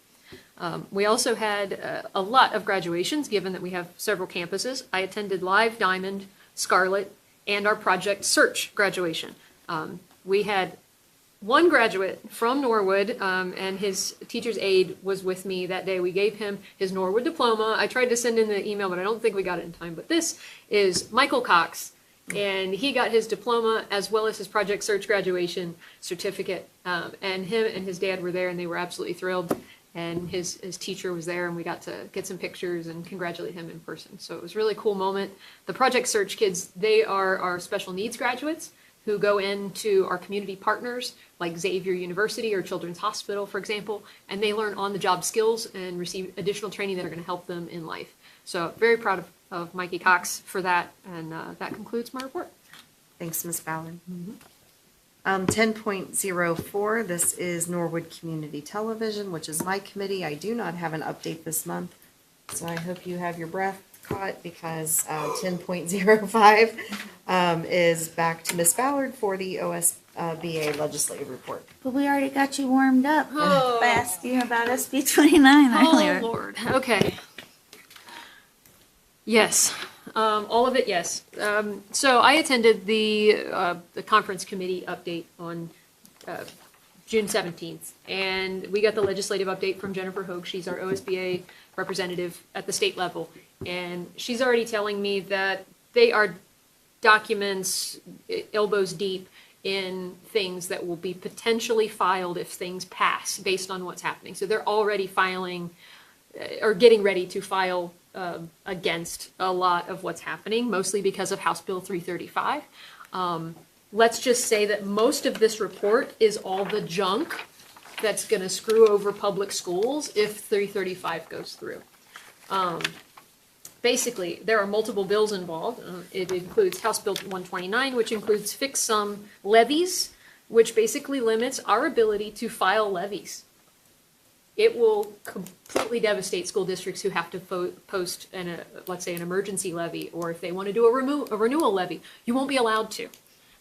We also had a lot of graduations, given that we have several campuses. I attended Live, Diamond, Scarlet, and our Project Search graduation. We had one graduate from Norwood, and his teacher's aide was with me that day. We gave him his Norwood diploma. I tried to send in the email, but I don't think we got it in time. But this is Michael Cox, and he got his diploma as well as his Project Search graduation certificate. And him and his dad were there, and they were absolutely thrilled. And his teacher was there, and we got to get some pictures and congratulate him in person. So it was a really cool moment. The Project Search kids, they are our special needs graduates who go into our community partners like Xavier University or Children's Hospital, for example, and they learn on-the-job skills and receive additional training that are going to help them in life. So very proud of Mikey Cox for that, and that concludes my report. Thanks, Ms. Ballard. 10.04, this is Norwood Community Television, which is my committee. I do not have an update this month, so I hope you have your breath caught, because 10.05 is back to Ms. Ballard for the OSBA legislative report. But we already got you warmed up Oh. by asking about SB 29 earlier. Oh, Lord. Okay. Yes. All of it, yes. So I attended the conference committee update on June 17th, and we got the legislative update from Jennifer Hogue. She's our OSBA representative at the state level, and she's already telling me that they are documents elbows deep in things that will be potentially filed if things pass based on what's happening. So they're already filing or getting ready to file against a lot of what's happening, mostly because of House Bill 335. Let's just say that most of this report is all the junk that's gonna screw over public schools if 335 goes through. Basically, there are multiple bills involved. It includes House Bill 129, which includes fixed sum levies, which basically limits our ability to file levies. It will completely devastate school districts who have to post let's say, an emergency levy, or if they want to do a renewal levy, you won't be allowed to.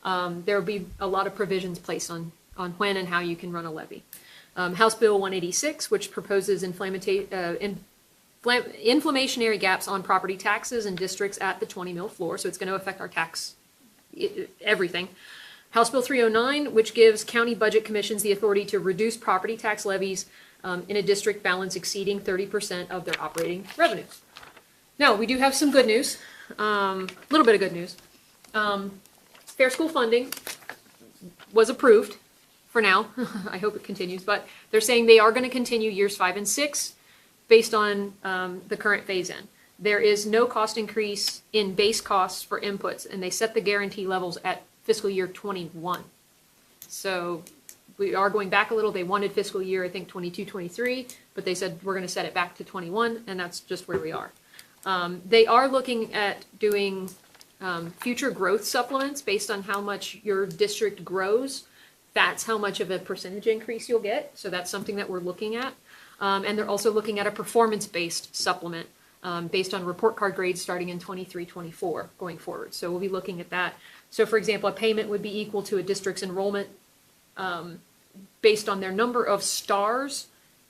There will be a lot of provisions placed on when and how you can run a levy. House Bill 186, which proposes inflationary gaps on property taxes in districts at the 20 mil floor, so it's going to affect our tax, everything. House Bill 309, which gives county budget commissions the authority to reduce property tax levies in a district balance exceeding 30% of their operating revenues. Now, we do have some good news, a little bit of good news. Fair school funding was approved for now. I hope it continues, but they're saying they are going to continue years 5 and 6 based on the current phase-in. There is no cost increase in base costs for inputs, and they set the guarantee levels at fiscal year 21. So we are going back a little. They wanted fiscal year, I think, 22, 23, but they said we're going to set it back to 21, and that's just where we are. They are looking at doing future growth supplements based on how much your district grows. That's how much of a percentage increase you'll get. So that's something that we're looking at. And they're also looking at a performance-based supplement based on report card grades starting in 23, 24 going forward. So we'll be looking at that. So for example, a payment would be equal to a district's enrollment based on their number of stars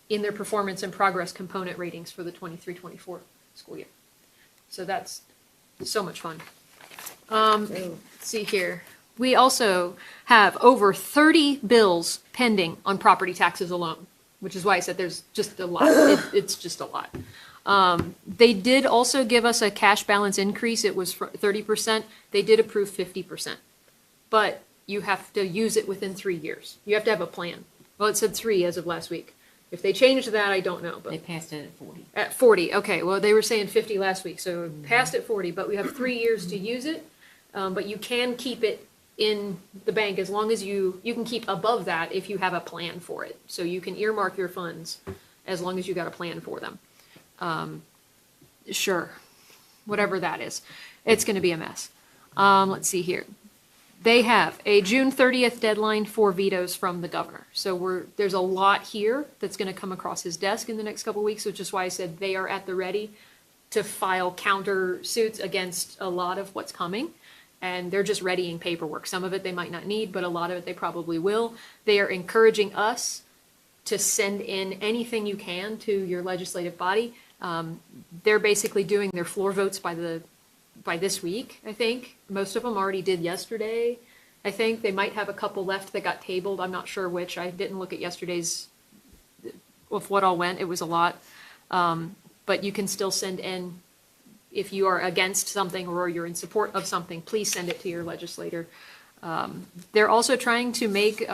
in their performance and progress component ratings for the 23, 24 school year. So that's so much fun. Let's see here. We also have over 30 bills pending on property taxes alone, which is why I said there's just a lot. It's just a lot. They did also give us a cash balance increase. It was 30%. They did approve 50%. But you have to use it within 3 years. You have to have a plan. Well, it said 3 as of last week. If they changed that, I don't know. But They passed it at 40. at 40, okay. Well, they were saying 50 last week, so passed at 40. But we have 3 years to use it. But you can keep it in the bank as long as you can keep above that if you have a plan for it. So you can earmark your funds as long as you got a plan for them. Sure, whatever that is. It's going to be a mess. Let's see here. They have a June 30th deadline for vetoes from the governor. So there's a lot here that's going to come across his desk in the next couple of weeks, which is why I said they are at the ready to file counter suits against a lot of what's coming. And they're just readying paperwork. Some of it they might not need, but a lot of it they probably will. They are encouraging us to send in anything you can to your legislative body. They're basically doing their floor votes by this week, I think. Most of them already did yesterday. I think they might have a couple left that got tabled. I'm not sure which. I didn't look at yesterday's of what all went. It was a lot. But you can still send in. If you are against something or you're in support of something, please send it to your legislator. They're also trying to make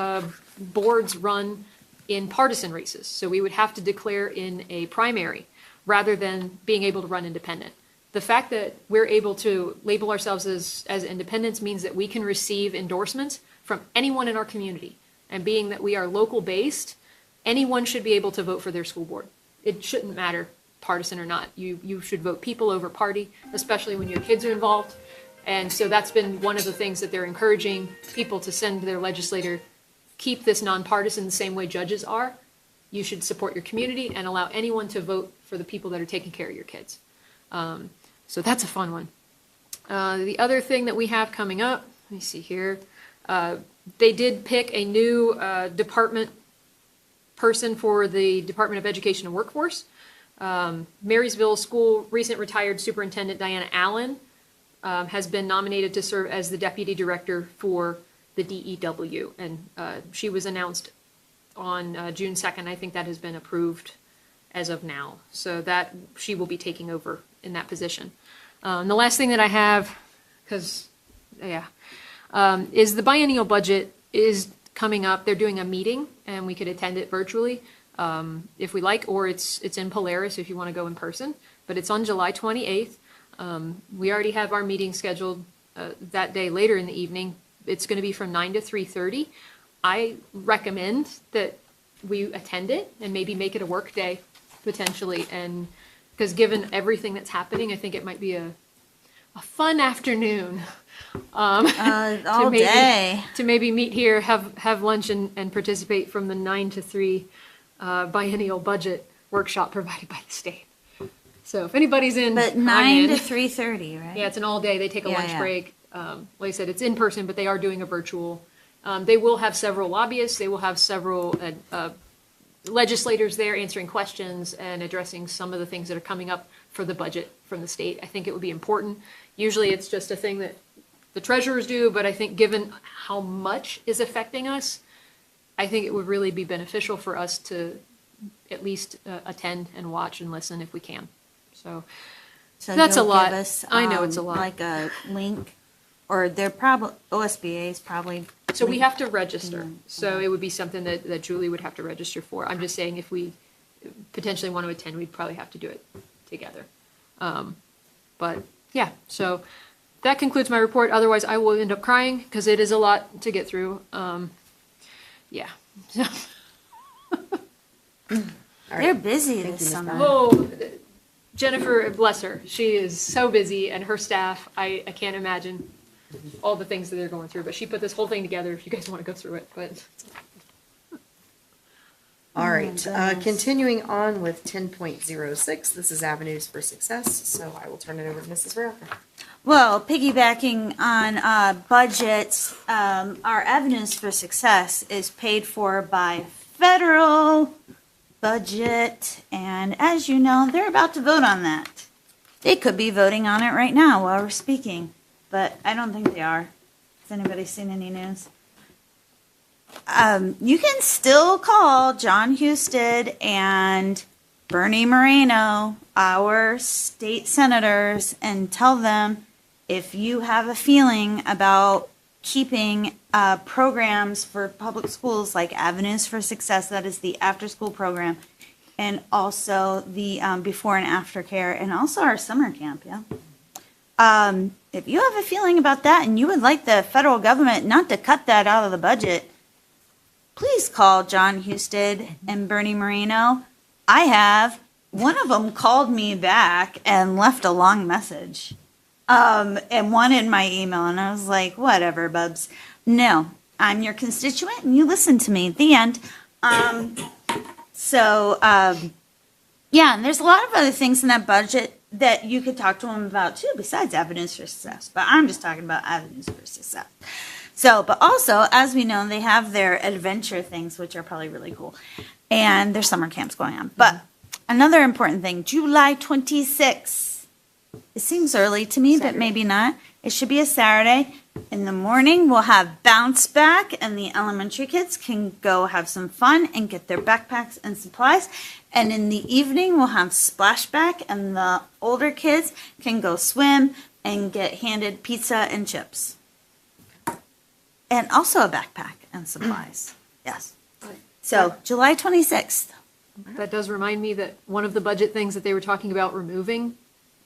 boards run in partisan races. So we would have to declare in a primary rather than being able to run independent. The fact that we're able to label ourselves as independents means that we can receive endorsements from anyone in our community. And being that we are local based, anyone should be able to vote for their school board. It shouldn't matter partisan or not. You should vote people over party, especially when your kids are involved. And so that's been one of the things that they're encouraging people to send to their legislator. Keep this nonpartisan the same way judges are. You should support your community and allow anyone to vote for the people that are taking care of your kids. So that's a fun one. The other thing that we have coming up, let me see here. They did pick a new department person for the Department of Education and Workforce. Marysville School recent retired Superintendent Diana Allen has been nominated to serve as the Deputy Director for the DEW. And she was announced on June 2nd. I think that has been approved as of now. So that she will be taking over in that position. And the last thing that I have, is the biennial budget is coming up. They're doing a meeting, and we could attend it virtually if we like, or it's in Polaris if you want to go in person. But it's on July 28th. We already have our meeting scheduled that day later in the evening. It's going to be from 9 to 3:30. I recommend that we attend it and maybe make it a work day potentially. And because given everything that's happening, I think it might be a fun afternoon. All maybe- day. To maybe meet here, have lunch and participate from the 9 to 3 biennial budget workshop provided by the state. So if anybody's in, But I'm 9 in. to 3:30, right? Yeah, it's an all day. They take a Yeah, lunch yeah. break. Like I said, it's in person, but they are doing a virtual. They will have several lobbyists. They will have several legislators there answering questions and addressing some of the things that are coming up for the budget from the state. I think it would be important. Usually it's just a thing that the treasurers do, but I think given how much is affecting us, I think it would really be beneficial for us to at least attend and watch and listen if we can. So So that's a you'll lot. give us, I know it's a lot. Like a link, or they're probably, OSBA is probably. So we have to register. So it would be something that Julie would have to register for. I'm just saying if we potentially want to attend, we'd probably have to do it together. But yeah, so that concludes my report. Otherwise, I will end up crying because it is a lot to get through. Yeah. They're busy Thank this you, Ms. summer. Oh, Jennifer, bless her. She is so busy, and her staff, I can't imagine all the things that they're going through. But she put this whole thing together if you guys want to go through it. But All right, goodness. continuing on with 10.06, this is Avenues for Success, so I will turn it over to Mrs. Rarica. Well, piggybacking on budgets, our Avenues for Success is paid for by federal budget, and as you know, they're about to vote on that. They could be voting on it right now while we're speaking, but I don't think they are. Has anybody seen any news? You can still call John Husted and Bernie Moreno, our state senators, and tell them if you have a feeling about keeping programs for public schools like Avenues for Success, that is the after-school program, and also the before and after care, and also our summer camp, yeah. If you have a feeling about that and you would like the federal government not to cut that out of the budget, please call John Husted and Bernie Moreno. I have. One of them called me back and left a long message. And one in my email, and I was like, whatever, bubs. No, I'm your constituent, and you listen to me. The end. Yeah, and there's a lot of other things in that budget that you could talk to them about, too, besides Avenues for Success. But I'm just talking about Avenues for Success. So, but also, as we know, they have their adventure things, which are probably really cool. And their summer camps going on. But another important thing, July 26th. It seems early to me, but maybe not. It should be a Saturday. In the morning, we'll have bounce back, and the elementary kids can go have some fun and get their backpacks and supplies. And in the evening, we'll have splashback, and the older kids can go swim and get handed pizza and chips. And also a backpack and supplies. Yes. So, July 26th. that does remind me that one of the budget things that they were talking about removing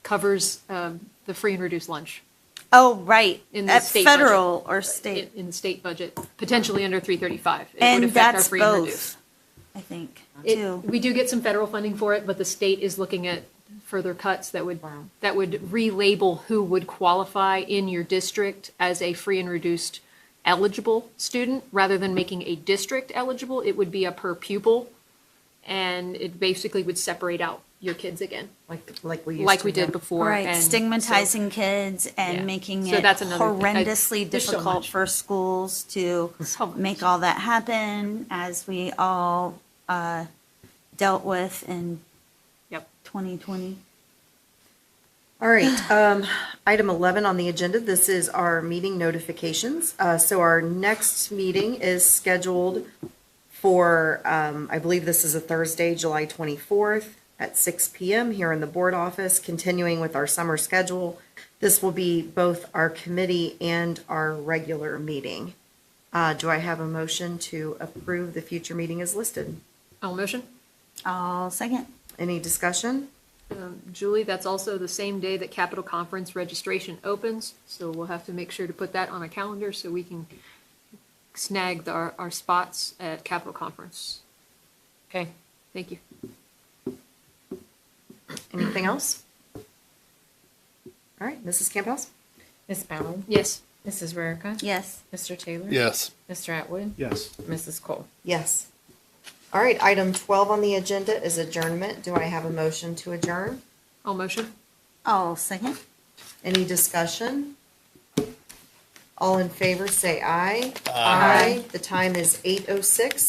covers the free and reduced lunch Oh, right. In the At state federal budget. or state. in the state budget, potentially under 335. It would And affect our that's free and reduced. both, I think, It- too. We do get some federal funding for it, but the state is looking at further cuts that would relabel who would qualify in your district as a free and reduced eligible student, rather than making a district eligible. It would be a per pupil, and it basically would separate out your kids again, Like we used like to, we did yeah. before. Right, and stigmatizing kids and Yeah. making So it that's another thing. horrendously There's so difficult much. for schools to So much. make all that happen, as we all dealt with in Yep. 2020. All right, item 11 on the agenda, this is our meeting notifications. So our next meeting is scheduled for, I believe this is a Thursday, July 24th at 6 PM here in the board office, continuing with our summer schedule. This will be both our committee and our regular meeting. Do I have a motion to approve the future meeting as listed? I'll motion. I'll second. Any discussion? Julie, that's also the same day that Capitol Conference registration opens, so we'll have to make sure to put that on a calendar so we can snag our spots at Capitol Conference. Okay. Thank you. Anything else? All right, Mrs. Campbell? Ms. Ballard? Yes. Mrs. Rarica? Yes. Mr. Taylor? Yes. Mr. Atwood? Yes. Mrs. Cole? Yes. All right, item 12 on the agenda is adjournment. Do I have a motion to adjourn? All motion? Oh, second. Any discussion? All in favor, say aye. Aye. The time is 8:06.